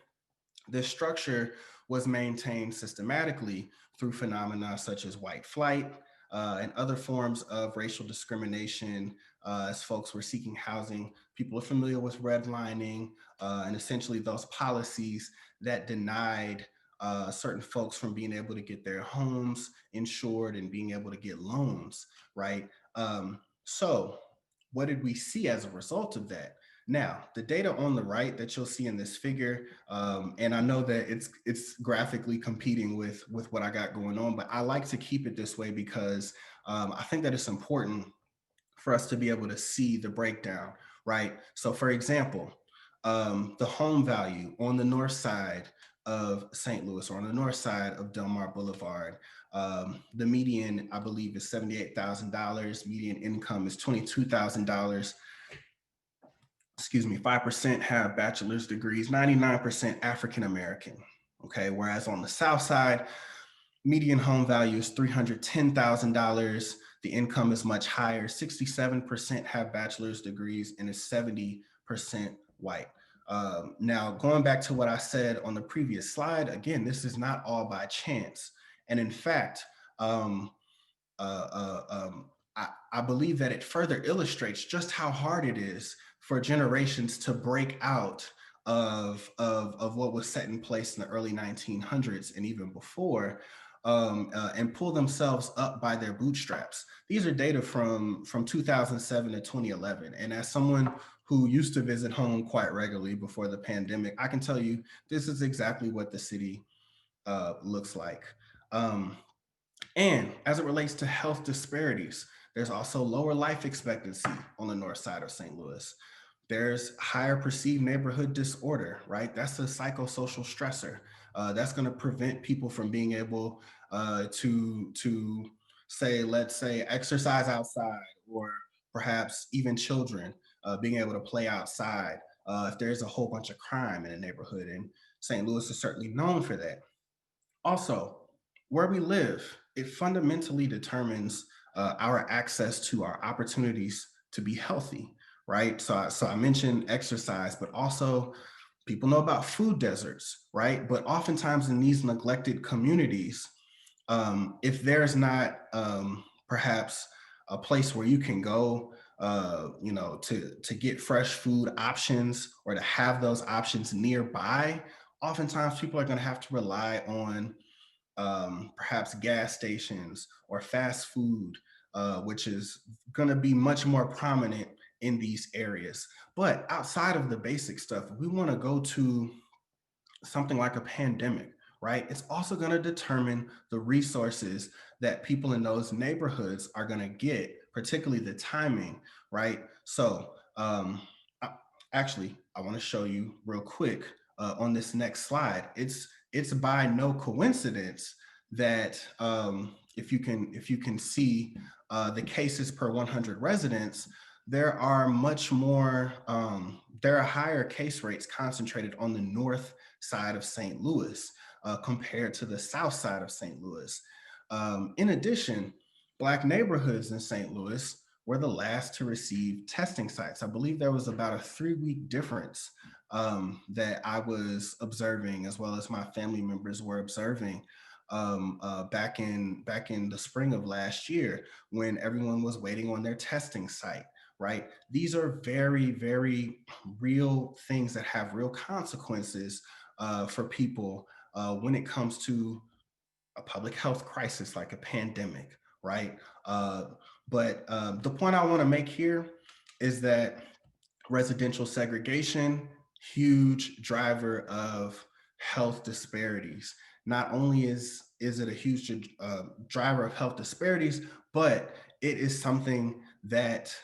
this structure was maintained systematically through phenomena such as white flight and other forms of racial discrimination as folks were seeking housing. People are familiar with redlining and essentially those policies that denied certain folks from being able to get their homes insured and being able to get loans, right? So, what did we see as a result of that? Now, the data on the right that you'll see in this figure, and I know that it's graphically competing with what I got going on, but I like to keep it this way because I think that it's important for us to be able to see the breakdown, right? So, for example, the home value on the north side of St. Louis or on the north side of Delmar Boulevard, the median, I believe, is $78,000. Median income is $22,000. Excuse me, 5% have bachelor's degrees, 99% African American. Okay, whereas on the south side, median home value is $310,000. The income is much higher. 67% have bachelor's degrees and is 70% white. Now, going back to what I said on the previous slide, again, this is not all by chance. And in fact, uh, uh, um, I believe that it further illustrates just how hard it is for generations to break out of what was set in place in the early 1900s and even before, and pull themselves up by their bootstraps. These are data from 2007 to 2011. And as someone who used to visit home quite regularly before the pandemic, I can tell you this is exactly what the city looks like. Um, and as it relates to health disparities, there's also lower life expectancy on the north side of St. Louis. There's higher perceived neighborhood disorder, right? That's a psychosocial stressor. That's going to prevent people from being able to say, let's say, exercise outside, or perhaps even children being able to play outside. If there's a whole bunch of crime in a neighborhood, and St. Louis is certainly known for that. Also, where we live, it fundamentally determines our access to our opportunities to be healthy, right? So I mentioned exercise, but also people know about food deserts, right? But oftentimes in these neglected communities, if there's not perhaps a place where you can go, to get fresh food options or to have those options nearby, oftentimes people are going to have to rely on perhaps gas stations or fast food, which is going to be much more prominent in these areas. But outside of the basic stuff, we want to go to something like a pandemic, right? It's also going to determine the resources that people in those neighborhoods are going to get, particularly the timing, right? So, I, actually, I want to show you real quick on this next slide. It's by no coincidence that if you can see the cases per 100 residents, there are much more. There are higher case rates concentrated on the north side of St. Louis compared to the south side of St. Louis. In addition, Black neighborhoods in St. Louis were the last to receive testing sites. I believe there was about a 3-week difference that I was observing, as well as my family members were observing back in the spring of last year when everyone was waiting on their testing site. Right? These are very, very real things that have real consequences for people when it comes to a public health crisis like a pandemic, right? But the point I want to make here is that residential segregation, huge driver of health disparities. Not only is it a huge driver of health disparities, but it is something that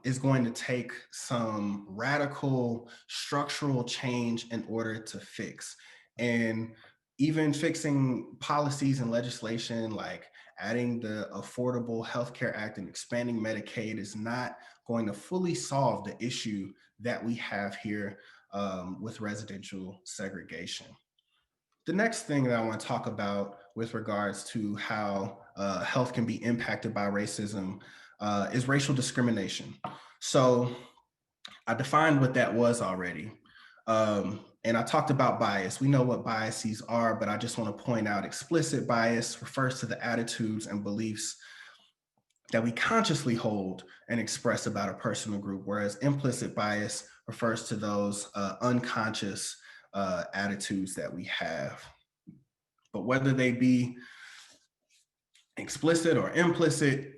is going to take some radical structural change in order to fix. And even fixing policies and legislation like adding the Affordable Health Care Act and expanding Medicaid is not going to fully solve the issue that we have here with residential segregation. The next thing that I want to talk about with regards to how health can be impacted by racism is racial discrimination. So I defined what that was already. And I talked about bias. We know what biases are, but I just want to point out explicit bias refers to the attitudes and beliefs that we consciously hold and express about a person or group, whereas implicit bias refers to those unconscious attitudes that we have. But whether they be explicit or implicit,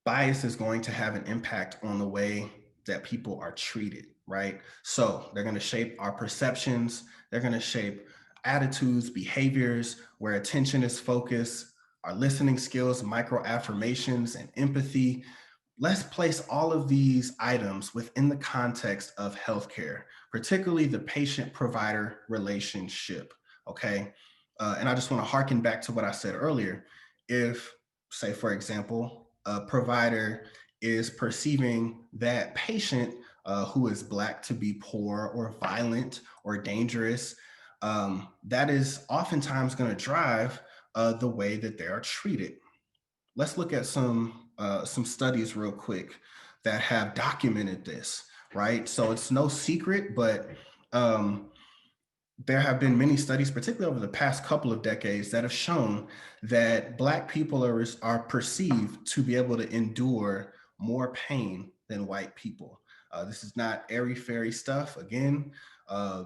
bias is going to have an impact on the way that people are treated, right? So they're going to shape our perceptions, they're going to shape attitudes, behaviors, where attention is focused, our listening skills, micro affirmations, and empathy. Let's place all of these items within the context of healthcare, particularly the patient-provider relationship, okay? And I just want to harken back to what I said earlier. If, say, for example, a provider is perceiving that patient who is Black to be poor or violent or dangerous, that is oftentimes going to drive the way that they are treated. Let's look at some studies real quick that have documented this, right? So it's no secret, but there have been many studies, particularly over the past couple of decades, that have shown that Black people are perceived to be able to endure more pain than white people. This is not airy-fairy stuff. Again,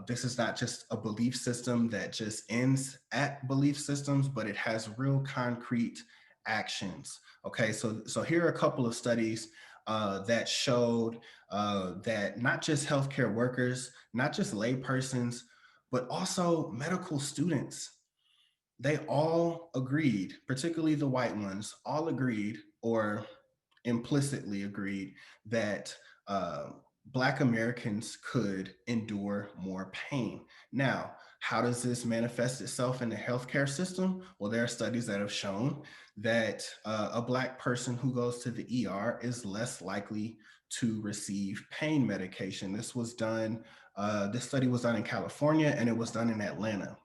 this is not just a belief system that just ends at belief systems, but it has real concrete actions. Okay, so here are a couple of studies that showed that not just healthcare workers, not just laypersons, but also medical students, they all agreed, particularly the white ones, all agreed or implicitly agreed that Black Americans could endure more pain. Now, how does this manifest itself in the healthcare system? Well, there are studies that have shown that a Black person who goes to the ER is less likely to receive pain medication. This study was done in California and it was done in Atlanta.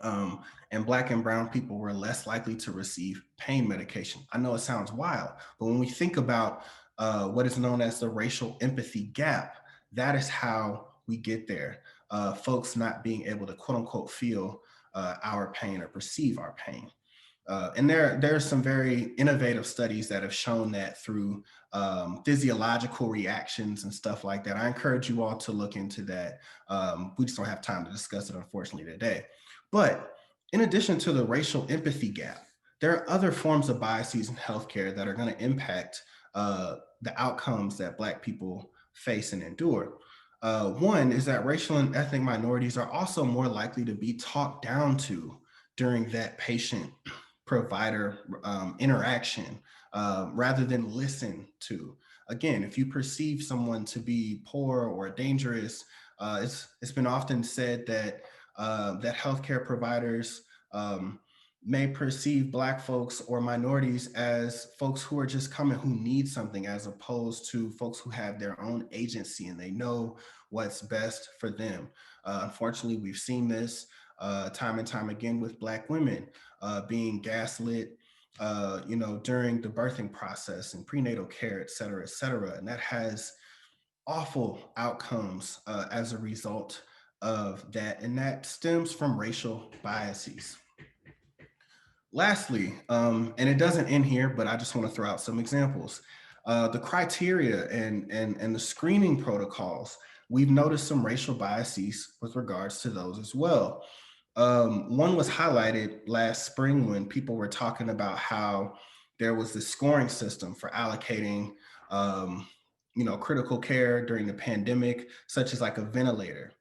Um, and Black and brown people were less likely to receive pain medication. I know it sounds wild, but when we think about what is known as the racial empathy gap, that is how we get there. Folks not being able to quote unquote feel our pain or perceive our pain. And there are some very innovative studies that have shown that through physiological reactions and stuff like that. I encourage you all to look into that. We just don't have time to discuss it, unfortunately, today. But in addition to the racial empathy gap, there are other forms of biases in healthcare that are going to impact the outcomes that Black people face and endure. One is that racial and ethnic minorities are also more likely to be talked down to during that patient provider interaction rather than listen to. Again, if you perceive someone to be poor or dangerous, it's been often said that that healthcare providers may perceive Black folks or minorities as folks who are just coming who need something, as opposed to folks who have their own agency and they know what's best for them. Unfortunately, we've seen this time and time again with Black women being gaslit, during the birthing process and prenatal care, et cetera, et cetera. And that has awful outcomes as a result of that. And that stems from racial biases. Lastly, and it doesn't end here, but I just want to throw out some examples. The criteria and the screening protocols, we've noticed some racial biases with regards to those as well. One was highlighted last spring when people were talking about how there was this scoring system for allocating, critical care during the pandemic, such as like a ventilator,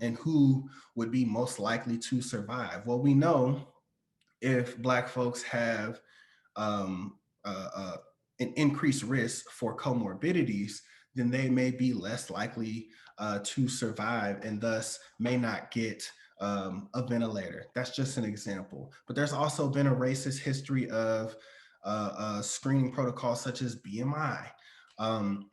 and who would be most likely to survive. Well, we know if Black folks have um, uh, uh, an increased risk for comorbidities, then they may be less likely to survive and thus may not get a ventilator. That's just an example. But there's also been a racist history of screening protocols such as BMI. Um,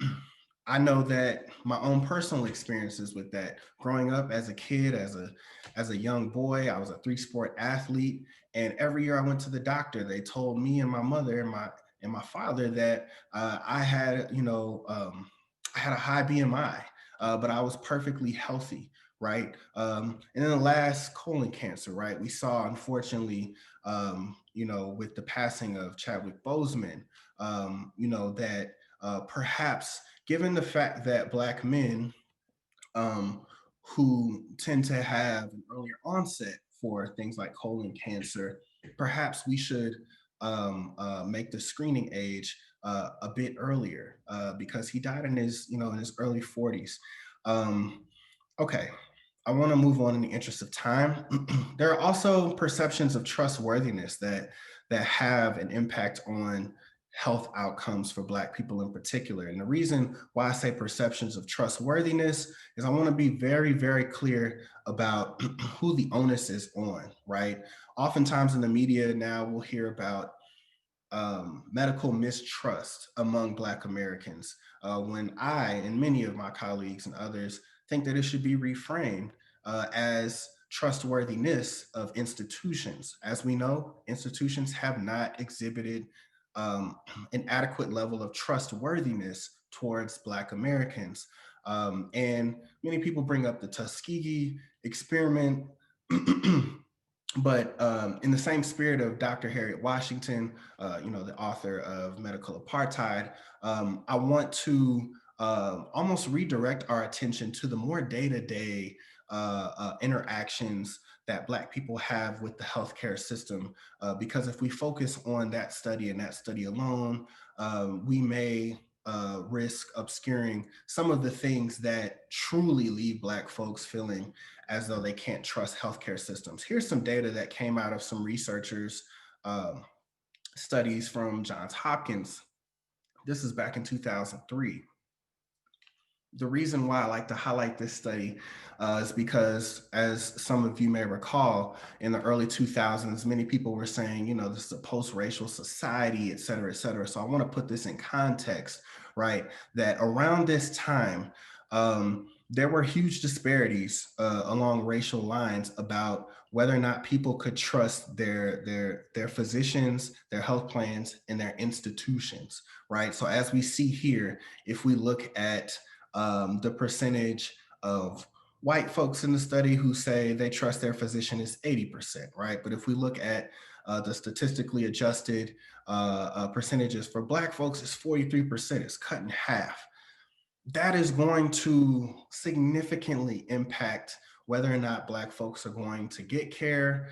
I know that my own personal experiences with that. Growing up as a kid, as a young boy, I was a three-sport athlete, and every year I went to the doctor. They told me and my mother and my father that I had, I had a high BMI, but I was perfectly healthy, right? And then the last, colon cancer, right? We saw, unfortunately, with the passing of Chadwick Boseman, that perhaps given the fact that Black men um, who tend to have an earlier onset for things like colon cancer, perhaps we should make the screening age a bit earlier because he died in his early 40s. Um, okay, I want to move on in the interest of time. There are also perceptions of trustworthiness that have an impact on health outcomes for Black people in particular. And the reason why I say perceptions of trustworthiness is I want to be very, very clear about who the onus is on, right? Oftentimes in the media now we'll hear about medical mistrust among Black Americans, when I and many of my colleagues and others think that it should be reframed as trustworthiness of institutions. As we know, institutions have not exhibited um, an adequate level of trustworthiness towards Black Americans. And many people bring up the Tuskegee experiment. But in the same spirit of Dr. Harriet Washington, the author of Medical Apartheid, I want to almost redirect our attention to the more day-to-day interactions that Black people have with the healthcare system. Because if we focus on that study and that study alone, we may risk obscuring some of the things that truly leave Black folks feeling as though they can't trust healthcare systems. Here's some data that came out of some researchers' studies from Johns Hopkins. This is back in 2003. The reason why I like to highlight this study is because, as some of you may recall, in the early 2000s, many people were saying, this is a post-racial society, et cetera, et cetera. So I want to put this in context, right? That around this time, there were huge disparities along racial lines about whether or not people could trust their physicians, their health plans, and their institutions, right? So as we see here, if we look at the percentage of white folks in the study who say they trust their physician is 80%, right? But if we look at the statistically adjusted percentages for Black folks, it's 43%. It's cut in half. That is going to significantly impact whether or not Black folks are going to get care,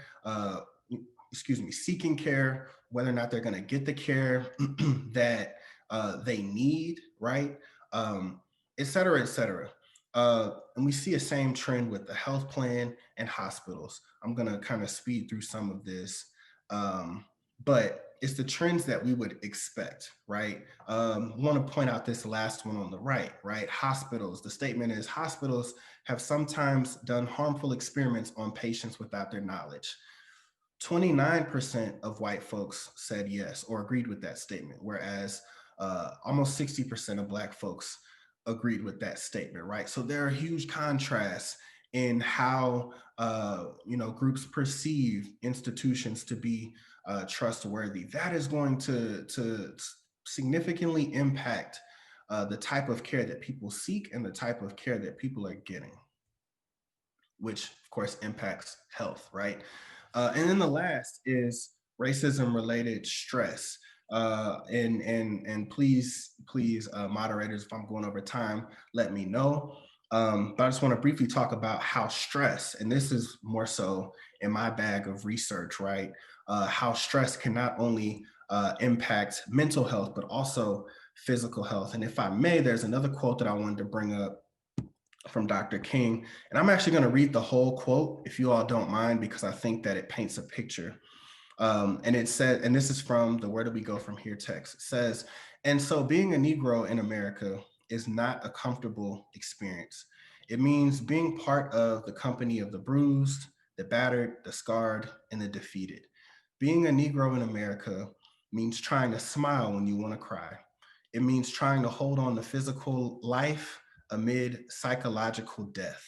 seeking care, whether or not they're going to get the care that they need, right? Um, et cetera, et cetera. And we see a same trend with the health plan and hospitals. I'm going to kind of speed through some of this. But it's the trends that we would expect, right? Want to point out this last one on the right, right? Hospitals. The statement is hospitals have sometimes done harmful experiments on patients without their knowledge. 29% of white folks said yes or agreed with that statement, whereas almost 60% of Black folks agreed with that statement, right? So there are huge contrasts in how groups perceive institutions to be trustworthy. That is going to significantly impact the type of care that people seek and the type of care that people are getting, which of course impacts health, right? And then the last is racism related stress. And please, moderators, if I'm going over time, let me know. But I just want to briefly talk about how stress, and this is more so in my bag of research, right? How stress can not only impact mental health, but also physical health. And if I may, there's another quote that I wanted to bring up from Dr. King. And I'm actually going to read the whole quote, if you all don't mind, because I think that it paints a picture. And it said, and this is from the Where Do We Go From Here text. It says, and so being a Negro in America is not a comfortable experience. It means being part of the company of the bruised, the battered, the scarred, and the defeated. Being a Negro in America means trying to smile when you want to cry. It means trying to hold on to physical life amid psychological death.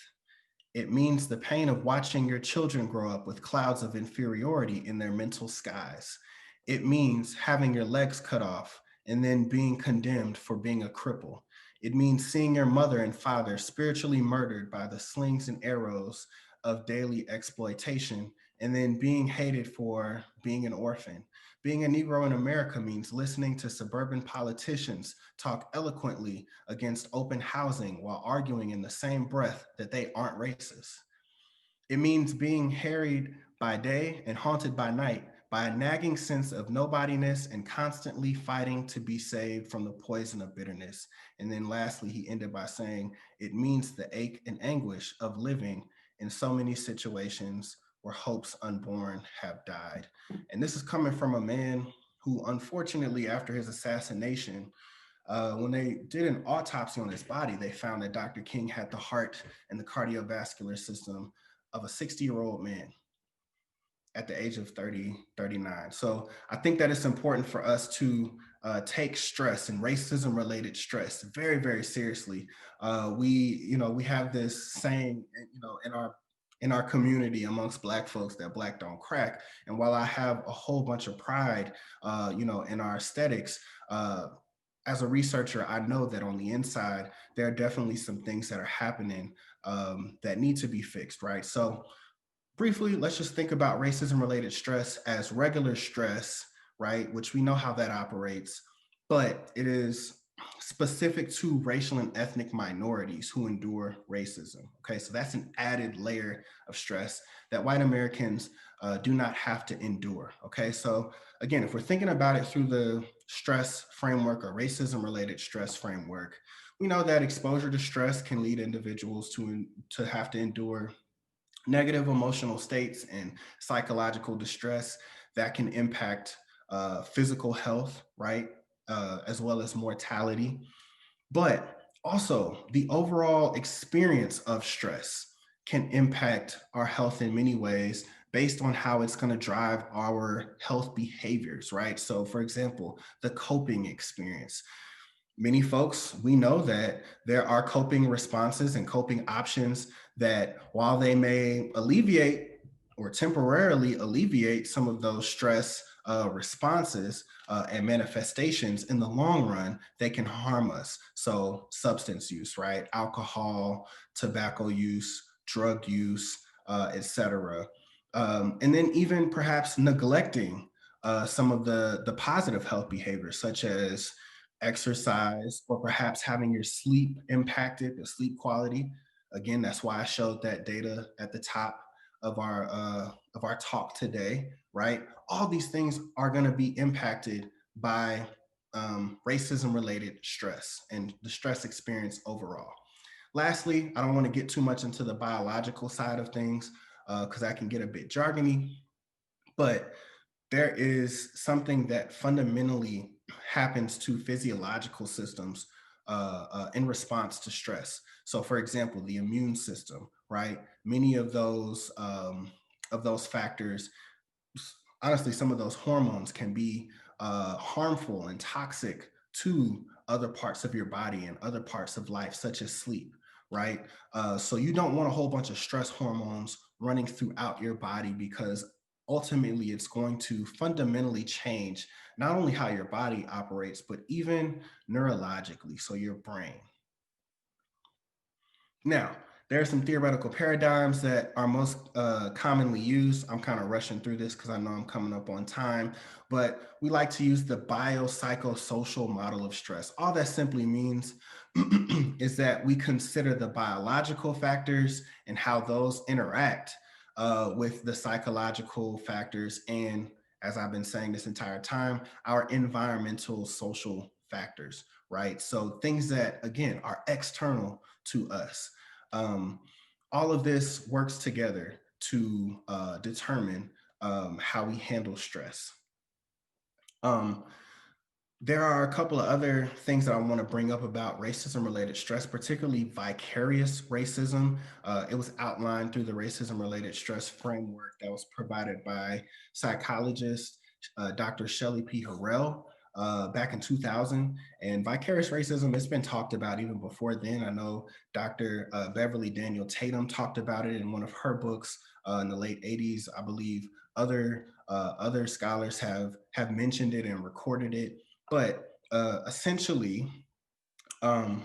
It means the pain of watching your children grow up with clouds of inferiority in their mental skies. It means having your legs cut off and then being condemned for being a cripple. It means seeing your mother and father spiritually murdered by the slings and arrows of daily exploitation and then being hated for being an orphan. Being a Negro in America means listening to suburban politicians talk eloquently against open housing while arguing in the same breath that they aren't racist. It means being harried by day and haunted by night by a nagging sense of nobodiness and constantly fighting to be saved from the poison of bitterness. And then lastly, he ended by saying, it means the ache and anguish of living in so many situations where hopes unborn have died. And this is coming from a man who, unfortunately, after his assassination, when they did an autopsy on his body, they found that Dr. King had the heart and the cardiovascular system of a 60-year-old man at the age of 30, 39. So I think that it's important for us to take stress and racism related stress very, very seriously. We have this saying, in our community amongst Black folks that Black don't crack. And while I have a whole bunch of pride, in our aesthetics, as a researcher, I know that on the inside, there are definitely some things that are happening that need to be fixed, right? So briefly, let's just think about racism related stress as regular stress, right? Which we know how that operates, but it is specific to racial and ethnic minorities who endure racism. Okay, so that's an added layer of stress that white Americans do not have to endure. Okay, so again, if we're thinking about it through the stress framework or racism related stress framework, we know that exposure to stress can lead individuals to have to endure negative emotional states and psychological distress that can impact physical health, right? As well as mortality. But Also, the overall experience of stress can impact our health in many ways based on how it's going to drive our health behaviors, right? So, for example, the coping experience. Many folks, we know that there are coping responses and coping options that, while they may alleviate or temporarily alleviate some of those stress responses and manifestations, in the long run, they can harm us. So, substance use, right? Alcohol, tobacco use, drug use, etc. And then even perhaps neglecting some of the positive health behaviors, such as exercise, or perhaps having your sleep impacted, the sleep quality. Again, that's why I showed that data at the top of our talk today, right? All these things are going to be impacted by racism related stress and the stress experience overall. Lastly, I don't want to get too much into the biological side of things because I can get a bit jargony, but there is something that fundamentally happens to physiological systems in response to stress. So, for example, the immune system, right? Many of those factors, honestly, some of those hormones can be harmful and toxic to other parts of your body and other parts of life, such as sleep, right? So you don't want a whole bunch of stress hormones running throughout your body, because ultimately it's going to fundamentally change not only how your body operates, but even neurologically, so your brain. Now, there are some theoretical paradigms that are most commonly used. I'm kind of rushing through this because I know I'm coming up on time, but we like to use the biopsychosocial model of stress. All that simply means is that we consider the biological factors and how those interact with the psychological factors, and, as I've been saying this entire time, our environmental social factors, right? So things that, again, are external to us. Um, all of this works together to determine how we handle stress. Um, there are a couple of other things that I want to bring up about racism related stress, particularly vicarious racism. It was outlined through the racism related stress framework that was provided by psychologist Dr. Shelley P. Harrell back in 2000. And vicarious racism, it's been talked about even before then. I know Dr. Beverly Daniel Tatum talked about it in one of her books in the late 80s. I believe other scholars have mentioned it and recorded it, but essentially, um,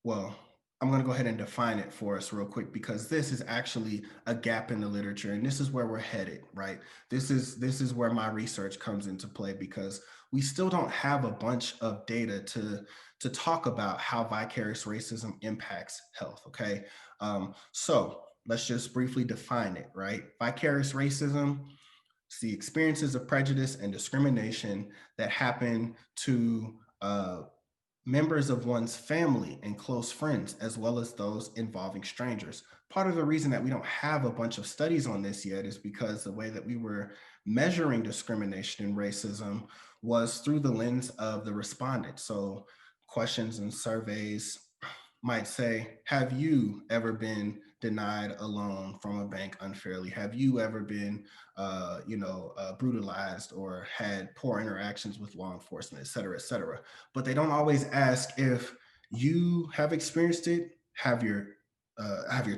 well, I'm going to go ahead and define it for us real quick, because this is actually a gap in the literature, and this is where we're headed, right? This is where my research comes into play, because we still don't have a bunch of data to talk about how vicarious racism impacts health. Okay, so let's just briefly define it, right? Vicarious racism, see experiences of prejudice and discrimination that happen to members of one's family and close friends, as well as those involving strangers. Part of the reason that we don't have a bunch of studies on this yet is because the way that we were measuring discrimination and racism was through the lens of the respondent. So, questions and surveys might say, have you ever been denied a loan from a bank unfairly? Have you ever been, brutalized or had poor interactions with law enforcement, et cetera, et cetera? But they don't always ask if you have experienced it, have your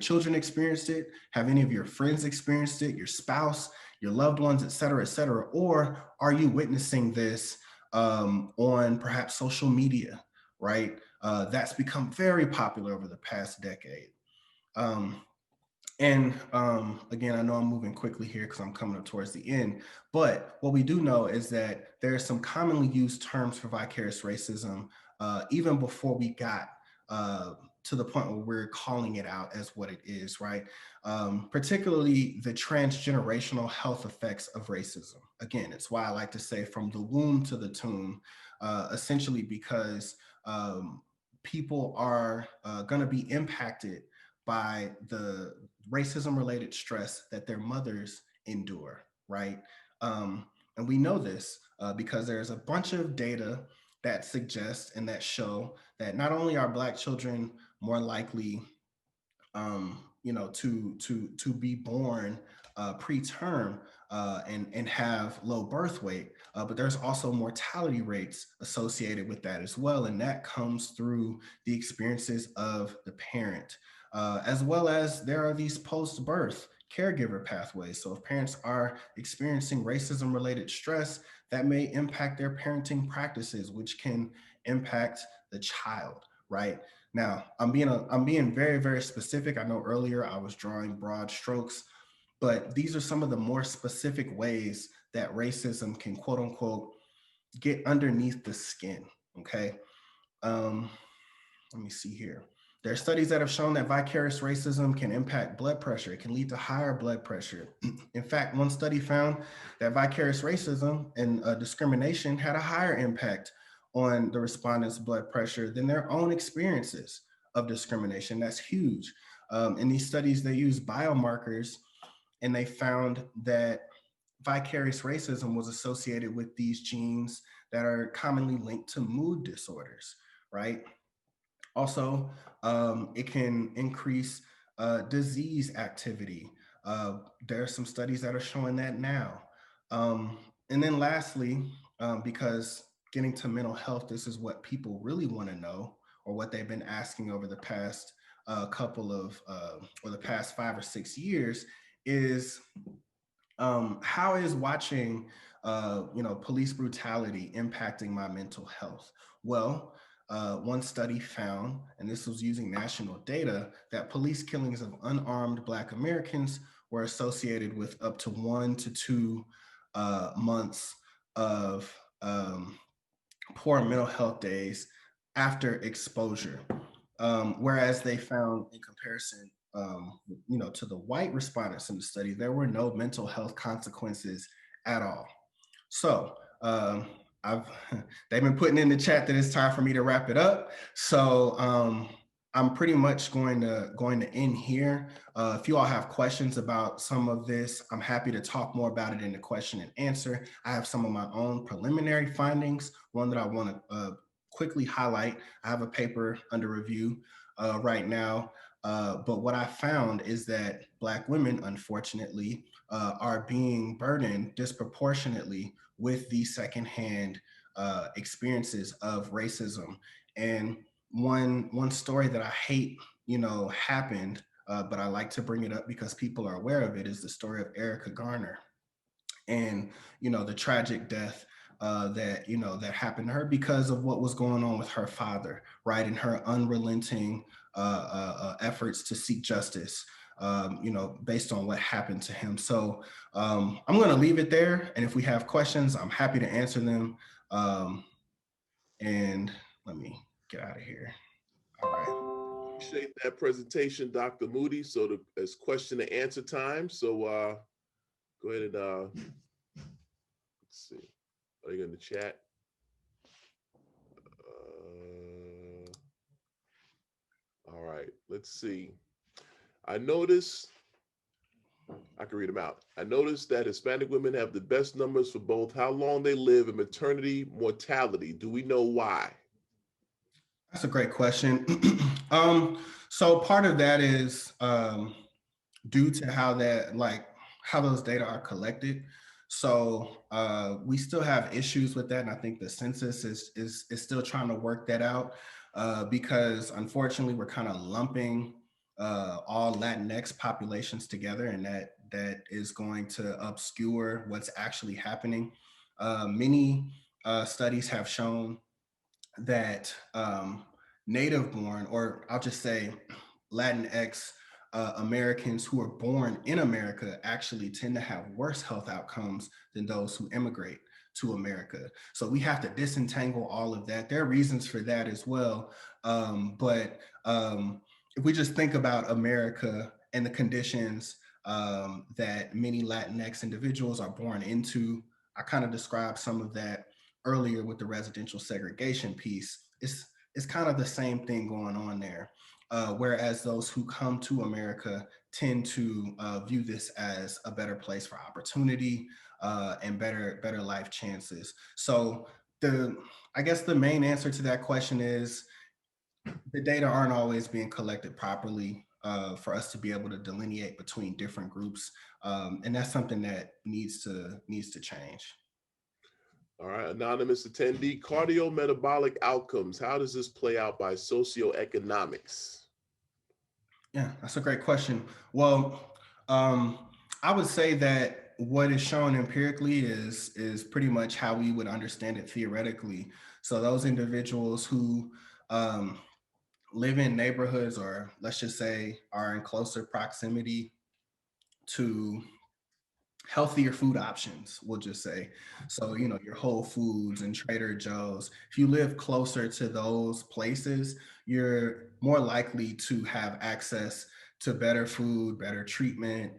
children experienced it, have any of your friends experienced it, your spouse, your loved ones, et cetera, or are you witnessing this on perhaps social media, right? That's become very popular over the past decade. Um, and again, I know I'm moving quickly here because I'm coming up towards the end. But what we do know is that there are some commonly used terms for vicarious racism, even before we got uh, to the point where we're calling it out as what it is, right? Particularly the transgenerational health effects of racism. Again, it's why I like to say from the womb to the tomb, essentially because people are going to be impacted by the racism related stress that their mothers endure, right? And we know this because there's a bunch of data that suggest and that show that not only are Black children more likely to be born preterm and have low birth weight, but there's also mortality rates associated with that as well, and that comes through the experiences of the parent, as well as there are these post-birth caregiver pathways. So if parents are experiencing racism related stress, that may impact their parenting practices, which can impact the child, right? Now, I'm being very, very specific. I know earlier I was drawing broad strokes, but these are some of the more specific ways that racism can quote unquote get underneath the skin. Okay. Um, Let me see here. There are studies that have shown that vicarious racism can impact blood pressure. It can lead to higher blood pressure. In fact, one study found that vicarious racism and discrimination had a higher impact on the respondents' blood pressure than their own experiences of discrimination. That's huge. In these studies, they use biomarkers and they found that vicarious racism was associated with these genes that are commonly linked to mood disorders, right? Also, it can increase disease activity. There are some studies that are showing that now. And then lastly, because getting to mental health, this is what people really want to know, or what they've been asking over the past or the past 5 or 6 years, is how is watching police brutality impacting my mental health? Well, one study found, and this was using national data, that police killings of unarmed Black Americans were associated with up to 1 to 2 months of poor mental health days after exposure. Whereas they found, in comparison, to the white respondents in the study, there were no mental health consequences at all. So I've they've been putting in the chat that it's time for me to wrap it up. So I'm pretty much going to end here. If you all have questions about some of this, I'm happy to talk more about it in the question and answer. I have some of my own preliminary findings. One that I want to quickly highlight. I have a paper under review right now. But what I found is that Black women, unfortunately, are being burdened disproportionately with the secondhand experiences of racism. And one story that I hate, happened, but I like to bring it up because people are aware of it, is the story of Erica Garner and the tragic death that happened to her because of what was going on with her father, right, and her unrelenting efforts to seek justice, based on what happened to him. So I'm going to leave it there, and if we have questions, I'm happy to answer them. And let me get out of here. All right. Appreciate that presentation, Dr. Moody. So it's question and answer time. So go ahead and let's see. Are you in the chat? All right, let's see. I noticed, I can read them out. I noticed that Hispanic women have the best numbers for both how long they live and maternity mortality. Do we know why? That's a great question. So part of that is due to how those data are collected. So we still have issues with that, and I think the census is still trying to work that out because unfortunately we're kind of lumping all Latinx populations together, and that is going to obscure what's actually happening. Many studies have shown that native born, or I'll just say Latinx Americans who are born in America actually tend to have worse health outcomes than those who immigrate to America. So we have to disentangle all of that. There are reasons for that as well. But if we just think about America and the conditions that many Latinx individuals are born into, I kind of described some of that earlier with the residential segregation piece. It's kind of the same thing going on there. Whereas those who come to America tend to view this as a better place for opportunity and better life chances. So the I guess the main answer to that question is the data aren't always being collected properly for us to be able to delineate between different groups, and that's something that needs to change. All right, anonymous attendee, cardiometabolic outcomes. How does this play out by socioeconomics? Yeah, that's a great question. Well, um, I would say that what is shown empirically is pretty much how we would understand it theoretically. So those individuals who um, live in neighborhoods, or let's just say are in closer proximity to healthier food options, we'll just say. So, your Whole Foods and Trader Joe's, if you live closer to those places, you're more likely to have access to better food, better treatment,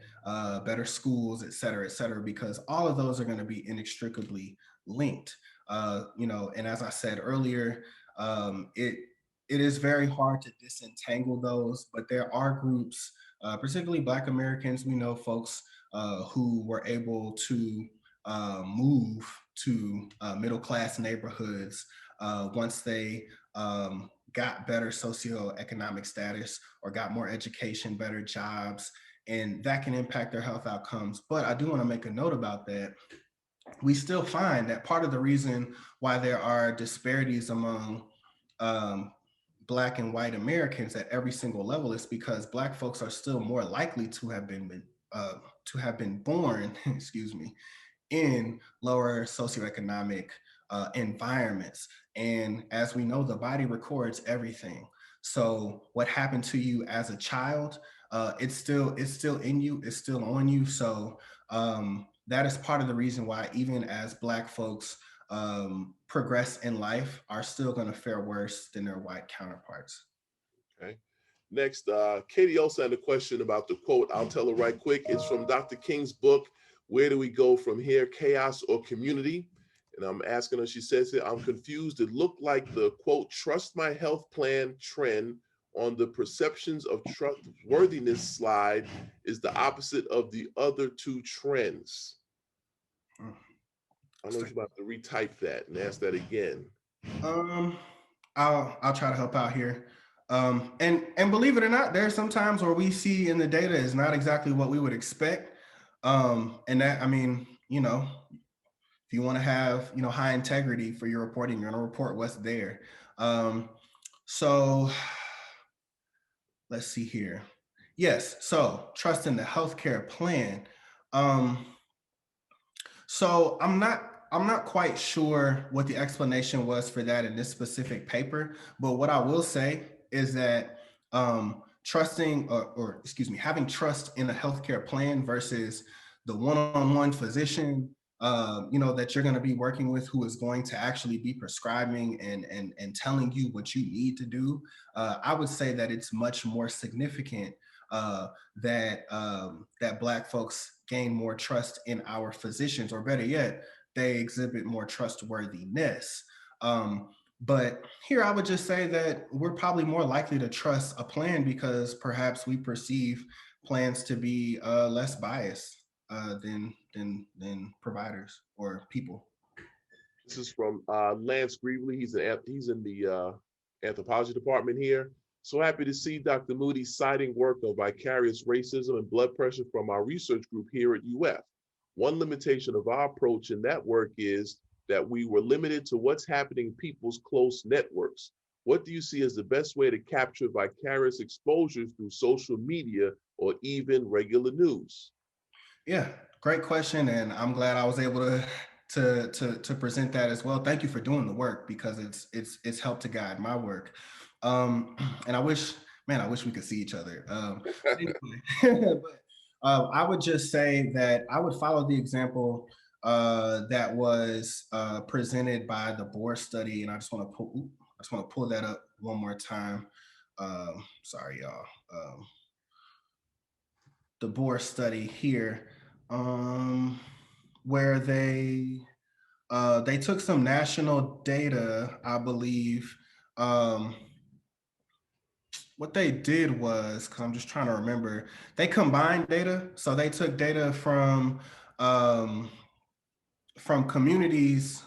better schools, et cetera, because all of those are going to be inextricably linked. And as I said earlier, it is very hard to disentangle those, but there are groups, particularly Black Americans. We know folks who were able to move to middle class neighborhoods once they got better socioeconomic status or got more education, better jobs, and that can impact their health outcomes. But I do want to make a note about that. We still find that part of the reason why there are disparities among um, Black and white Americans at every single level is because Black folks are still more likely uh, to have been born, excuse me, in lower socioeconomic environments. And as we know, the body records everything. So what happened to you as a child, it's still in you, it's still on you. So that is part of the reason why even as Black folks progress in life, are still going to fare worse than their white counterparts. Okay. Next, Katie also had a question about the quote. I'll tell her right quick. It's from Dr. King's book, Where Do We Go From Here, Chaos or Community? And I'm asking her, she says it, I'm confused. It looked like the quote, trust my health plan trend on the perceptions of trustworthiness slide is the opposite of the other two trends. I don't know if you're about to retype that and ask that again. Um, I'll try to help out here. And believe it or not, there are some times where we see in the data is not exactly what we would expect. And that, I mean, if you want to have, high integrity for your reporting, you're going to report what's there. So let's see here. Yes, so trust in the healthcare plan. Um, so I'm not quite sure what the explanation was for that in this specific paper, but what I will say is that trusting or excuse me, having trust in a healthcare plan versus the one-on-one physician, that you're going to be working with, who is going to actually be prescribing and telling you what you need to do. I would say that it's much more significant that Black folks gain more trust in our physicians, or better yet, they exhibit more trustworthiness. But here I would just say that we're probably more likely to trust a plan because perhaps we perceive plans to be less biased than providers or people. This is from Lance Greevely. He's in the anthropology department here. So happy to see Dr. Moody citing work of vicarious racism and blood pressure from our research group here at UF. One limitation of our approach in that work is that we were limited to what's happening in people's close networks. What do you see as the best way to capture vicarious exposures through social media or even regular news? Yeah, great question, and I'm glad I was able to present that as well. Thank you for doing the work because it's helped to guide my work. And I wish we could see each other. Anyway, but I would just say that I would follow the example that was presented by the Bohr study, and I just want to pull that up one more time. Sorry, y'all. The Bohr study here, where they took some national data, I believe. Um, what they did was, because I'm just trying to remember, they combined data. So they took data um, from communities.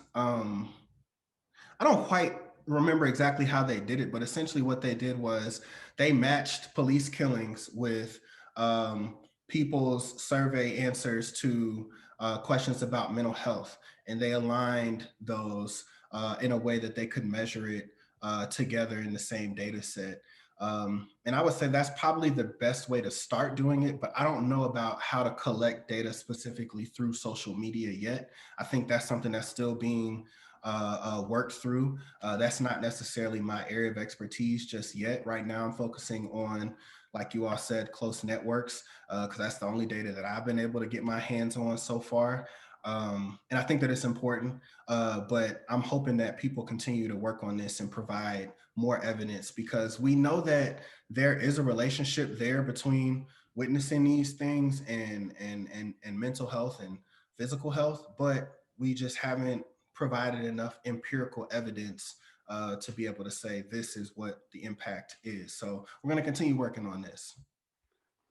I don't quite remember exactly how they did it, but essentially what they did was they matched police killings with um, people's survey answers to questions about mental health, and they aligned those in a way that they could measure it together in the same data set. And I would say that's probably the best way to start doing it, but I don't know about how to collect data specifically through social media yet. I think that's something that's still being worked through. That's not necessarily my area of expertise just yet. Right now, I'm focusing on, like you all said, close networks, because that's the only data that I've been able to get my hands on so far. And I think that it's important, but I'm hoping that people continue to work on this and provide more evidence, because we know that there is a relationship there between witnessing these things and mental health and physical health, but we just haven't provided enough empirical evidence to be able to say this is what the impact is. So we're going to continue working on this.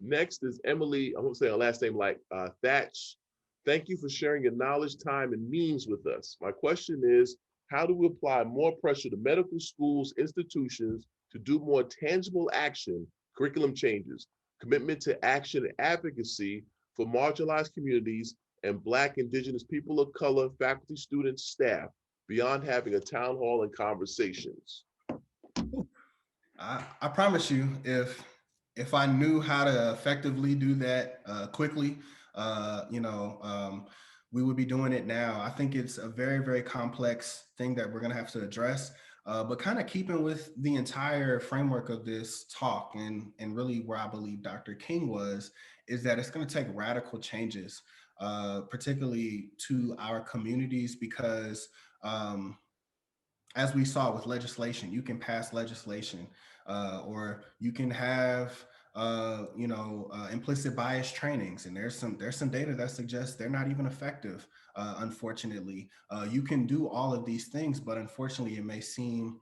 Next is Emily, I won't say her last name, like Thatch. Thank you for sharing your knowledge, time, and means with us. My question is, how do we apply more pressure to medical schools, institutions to do more tangible action, curriculum changes, commitment to action and advocacy for marginalized communities and Black, Indigenous, people of color, faculty, students, staff, beyond having a town hall and conversations? I promise you, if I knew how to effectively do that quickly, we would be doing it now. I think it's a very, very complex thing that we're going to have to address. But kind of keeping with the entire framework of this talk, and really where I believe Dr. King was, is that it's going to take radical changes, particularly to our communities, because as we saw with legislation, you can pass legislation, or you can have implicit bias trainings, and there's some data that suggests they're not even effective. Unfortunately, you can do all of these things, but unfortunately, it may seem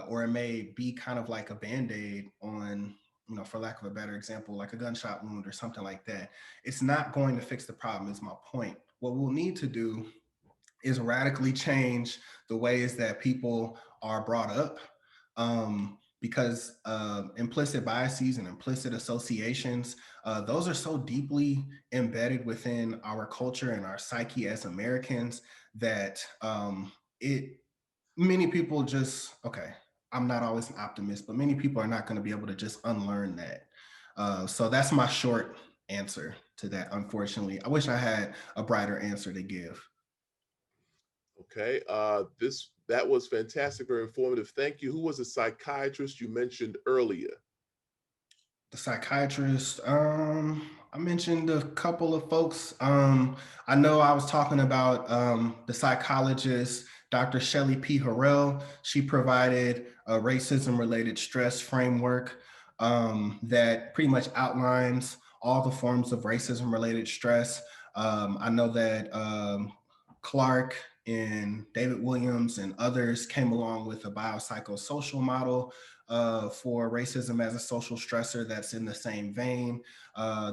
or it may be kind of like a band-aid on, for lack of a better example, like a gunshot wound or something like that. It's not going to fix the problem, is my point. What we'll need to do is radically change the ways that people are brought up, because implicit biases and implicit associations, those are so deeply embedded within our culture and our psyche as Americans that it many people just, okay, I'm not always an optimist, but many people are not going to be able to just unlearn that. So that's my short answer to that. Unfortunately, I wish I had a brighter answer to give. Okay, that was fantastic, very informative. Thank you. Who was a psychiatrist you mentioned earlier? The psychiatrist, I mentioned a couple of folks. I know I was talking about the psychologist, Dr. Shelley P. Harrell. She provided a racism related stress framework that pretty much outlines all the forms of racism related stress. I know that Clark and David Williams and others came along with a biopsychosocial model for racism as a social stressor that's in the same vein.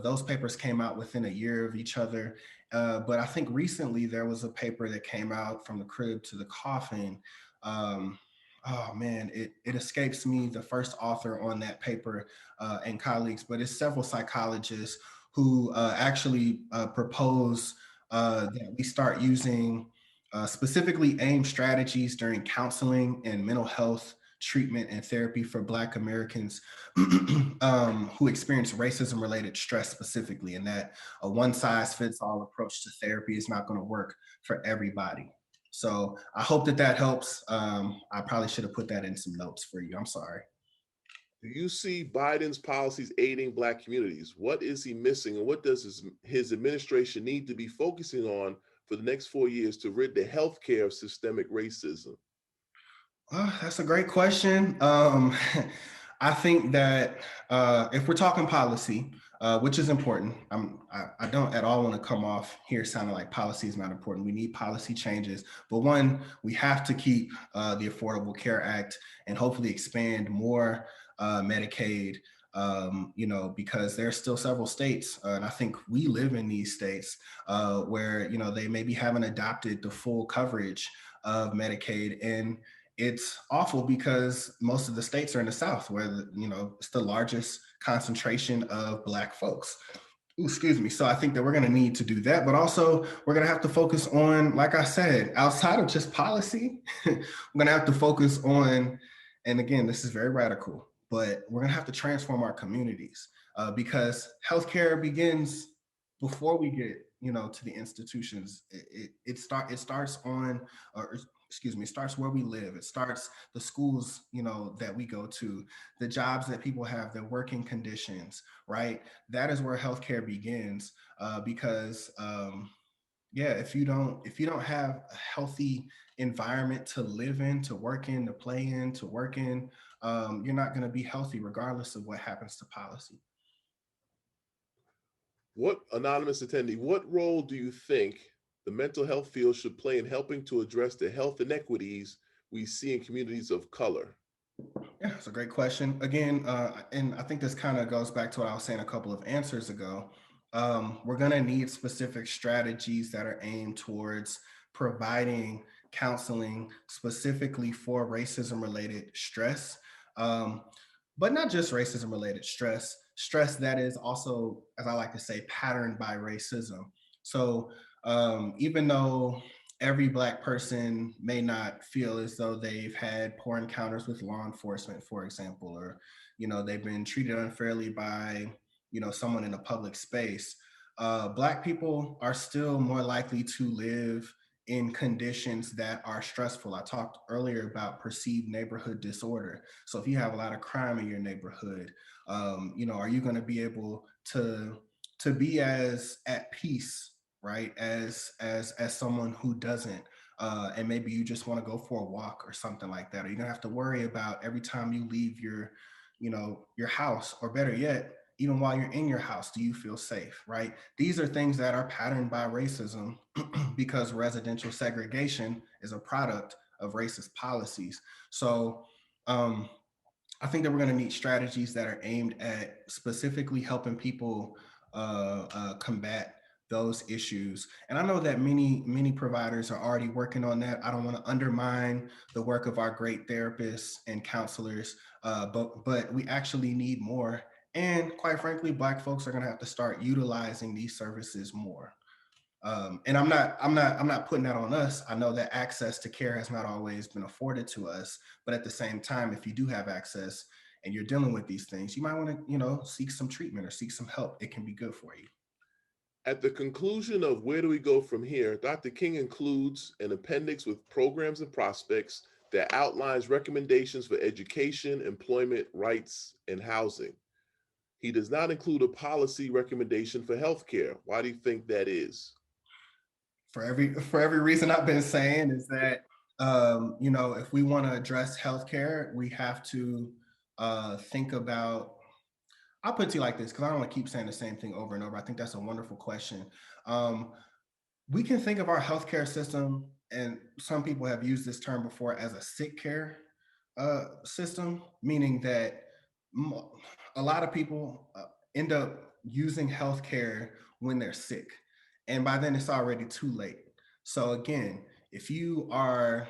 Those papers came out within a year of each other. But I think recently there was a paper that came out, From the Crib to the Coffin. Oh man, it escapes me the first author on that paper and colleagues, but it's several psychologists who actually propose that we start using specifically aimed strategies during counseling and mental health treatment and therapy for Black Americans who experience racism related stress specifically, and that a one size fits all approach to therapy is not going to work for everybody. So I hope that that helps. I probably should have put that in some notes for you. I'm sorry. Do you see Biden's policies aiding Black communities? What is he missing, and what does his administration need to be focusing on for the next 4 years to rid the healthcare of systemic racism? That's a great question. I think that if we're talking policy, which is important, I don't at all want to come off here sounding like policy is not important. We need policy changes, but one, we have to keep the Affordable Care Act and hopefully expand more Medicaid. Because there are still several states, and I think we live in these states where they maybe haven't adopted the full coverage of Medicaid, and it's awful because most of the states are in the South, where it's the largest concentration of Black folks. Ooh, excuse me. So I think that we're going to need to do that, but also we're going to have to focus on, like I said, outside of just policy, we're going to have to focus on, and again, this is very radical, but we're going to have to transform our communities because healthcare begins before we get, to the institutions. It starts on, or excuse me, it starts where we live. It starts the schools, that we go to, the jobs that people have, their working conditions, right? That is where healthcare begins, because yeah, if you don't have a healthy environment to live in, to work in, to play in, to work in, you're not going to be healthy regardless of what happens to policy. What anonymous attendee, what role do you think the mental health field should play in helping to address the health inequities we see in communities of color? Yeah, it's a great question. Again, and I think this kind of goes back to what I was saying a couple of answers ago. We're going to need specific strategies that are aimed towards providing counseling specifically for racism related stress, um, but not just racism related stress that is also, as I like to say, patterned by racism. So even though every Black person may not feel as though they've had poor encounters with law enforcement, for example, or they've been treated unfairly by someone in a public space. Black people are still more likely to live in conditions that are stressful. I talked earlier about perceived neighborhood disorder. So if you have a lot of crime in your neighborhood, are you going to be able to be as at peace, right, as someone who doesn't, and maybe you just want to go for a walk or something like that? Or you're gonna have to worry about every time you leave your house, or better yet, even while you're in your house, do you feel safe, right? These are things that are patterned by racism because residential segregation is a product of racist policies. So I think that we're going to need strategies that are aimed at specifically helping people combat those issues. And I know that many providers are already working on that. I don't want to undermine the work of our great therapists and counselors, but we actually need more. And quite frankly, Black folks are going to have to start utilizing these services more. And I'm not putting that on us. I know that access to care has not always been afforded to us, but at the same time, if you do have access and you're dealing with these things, you might want to, seek some treatment or seek some help. It can be good for you. At the conclusion of where do we go from here, Dr. King includes an appendix with programs and prospects that outlines recommendations for education, employment, rights, and housing. He does not include a policy recommendation for healthcare. Why do you think that is? For every reason I've been saying is that if we want to address healthcare, we have to think about. I'll put it to you like this because I don't want to keep saying the same thing over and over. I think that's a wonderful question. Um, we can think of our healthcare system, and some people have used this term before, as a sick care system, meaning that a lot of people end up using healthcare when they're sick, and by then it's already too late. So again, if you are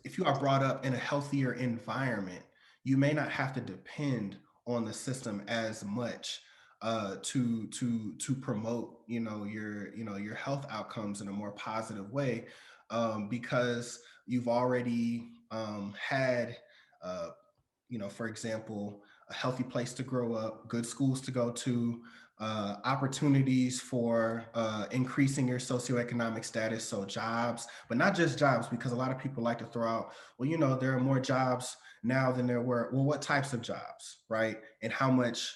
if you are brought up in a healthier environment, you may not have to depend on the system as much to promote your health outcomes in a more positive way, because you've already had for example, a healthy place to grow up, good schools to go to, opportunities for increasing your socioeconomic status. So jobs, but not just jobs, because a lot of people like to throw out, well, there are more jobs now than there were. Well, what types of jobs, right? And how much,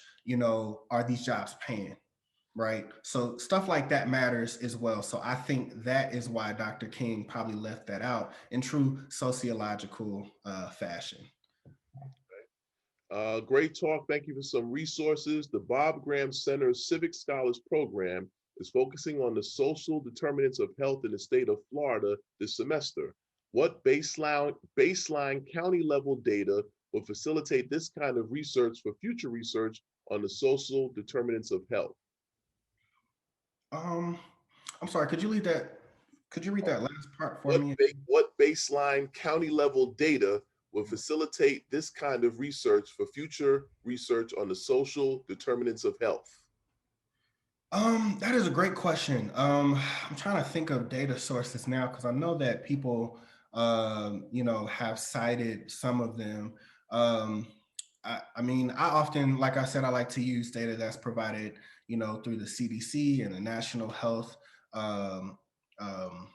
are these jobs paying? Right. So stuff like that matters as well. So I think that is why Dr. King probably left that out in true sociological fashion. Great talk. Thank you for some resources. The Bob Graham Center's Civic Scholars Program is focusing on the social determinants of health in the state of Florida this semester. What baseline county level data will facilitate this kind of research for future research on the social determinants of health? I'm sorry, could you leave that? Could you read that last part for What, me? what baseline county level data will facilitate this kind of research for future research on the social determinants of health? That is a great question. I'm trying to think of data sources now because I know that people, have cited some of them. Um, I mean, I often, like I said, I like to use data that's provided, through the CDC and the National Health um, um,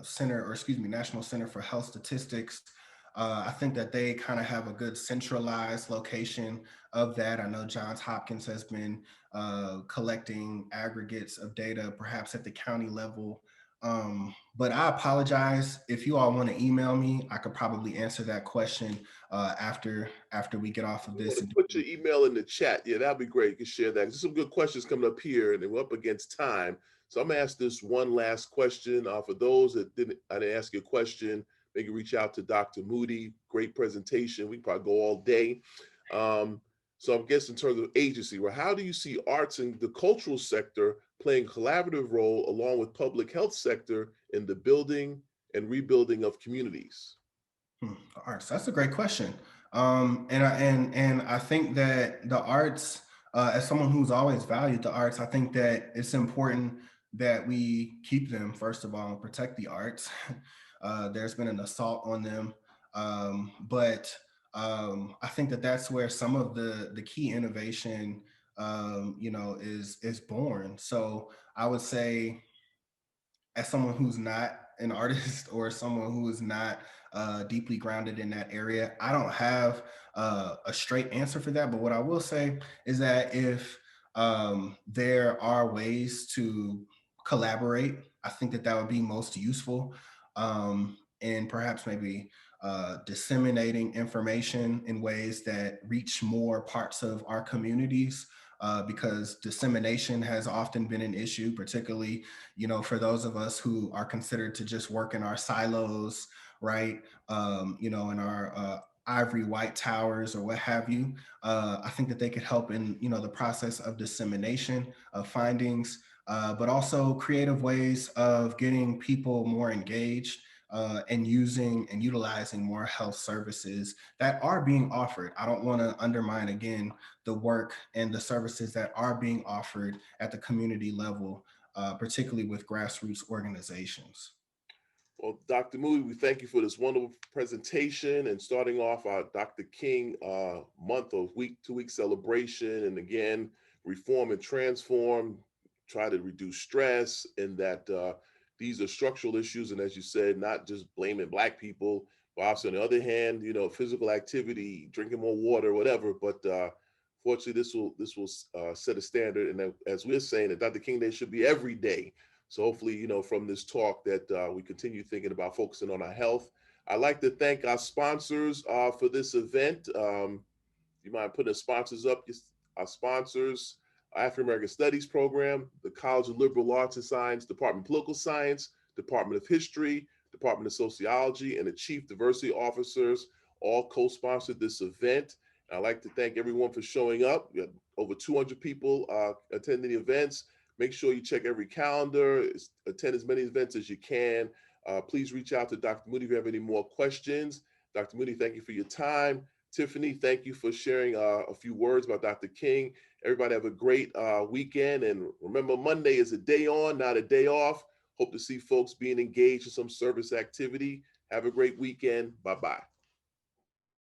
Center, or excuse me, National Center for Health Statistics. I think that they kind of have a good centralized location of that. I know Johns Hopkins has been collecting aggregates of data, perhaps at the county level. But I apologize if you all want to email me. I could probably answer that question after we get off of You want this. to put your email in the chat? Yeah, that'd be great. You can share that. There's some good questions coming up here, and we're up against time. So I'm gonna ask this one last question. For those that I didn't ask you a question, maybe reach out to Dr. Moody. Great presentation. We can probably go all day. Um, so I guess in terms of agency, well, how do you see arts in the cultural sector playing a collaborative role along with public health sector in the building and rebuilding of communities? Arts. That's a great question. And I think that the arts, as someone who's always valued the arts, I think that it's important that we keep them first of all and protect the arts. There's been an assault on them, but I think that that's where some of the key innovation, is born. So I would say, as someone who's not an artist or someone who is not deeply grounded in that area, I don't have a straight answer for that. But what I will say is that if there are ways to collaborate, I think that that would be most useful. And perhaps maybe disseminating information in ways that reach more parts of our communities, because dissemination has often been an issue, particularly, for those of us who are considered to just work in our silos, right? In our ivory white towers or what have you. I think that they could help in, the process of dissemination of findings, but also creative ways of getting people more engaged, and using and utilizing more health services that are being offered. I don't want to undermine, again, the work and the services that are being offered at the community level, particularly with grassroots organizations. Well, Dr. Moody, we thank you for this wonderful presentation and starting off our Dr. King month of week 2 week celebration. And again, reform and transform, try to reduce stress, and that these are structural issues. And as you said, not just blaming Black people, but also on the other hand, physical activity, drinking more water, whatever. But fortunately, this will set a standard. And as we're saying, that Dr. King Day should be every day. So hopefully, from this talk that we continue thinking about focusing on our health. I'd like to thank our sponsors for this event. You mind putting the sponsors up? Our sponsors, African American Studies Program, the College of Liberal Arts and Science, Department of Political Science, Department of History, Department of Sociology, and the Chief Diversity Officers all co-sponsored this event. I'd like to thank everyone for showing up. We had over 200 people attending the events. Make sure you check every calendar, attend as many events as you can. Please reach out to Dr. Moody if you have any more questions. Dr. Moody, thank you for your time. Tiffany, thank you for sharing a few words about Dr. King. Everybody have a great weekend. And remember, Monday is a day on, not a day off. Hope to see folks being engaged in some service activity. Have a great weekend. Bye-bye.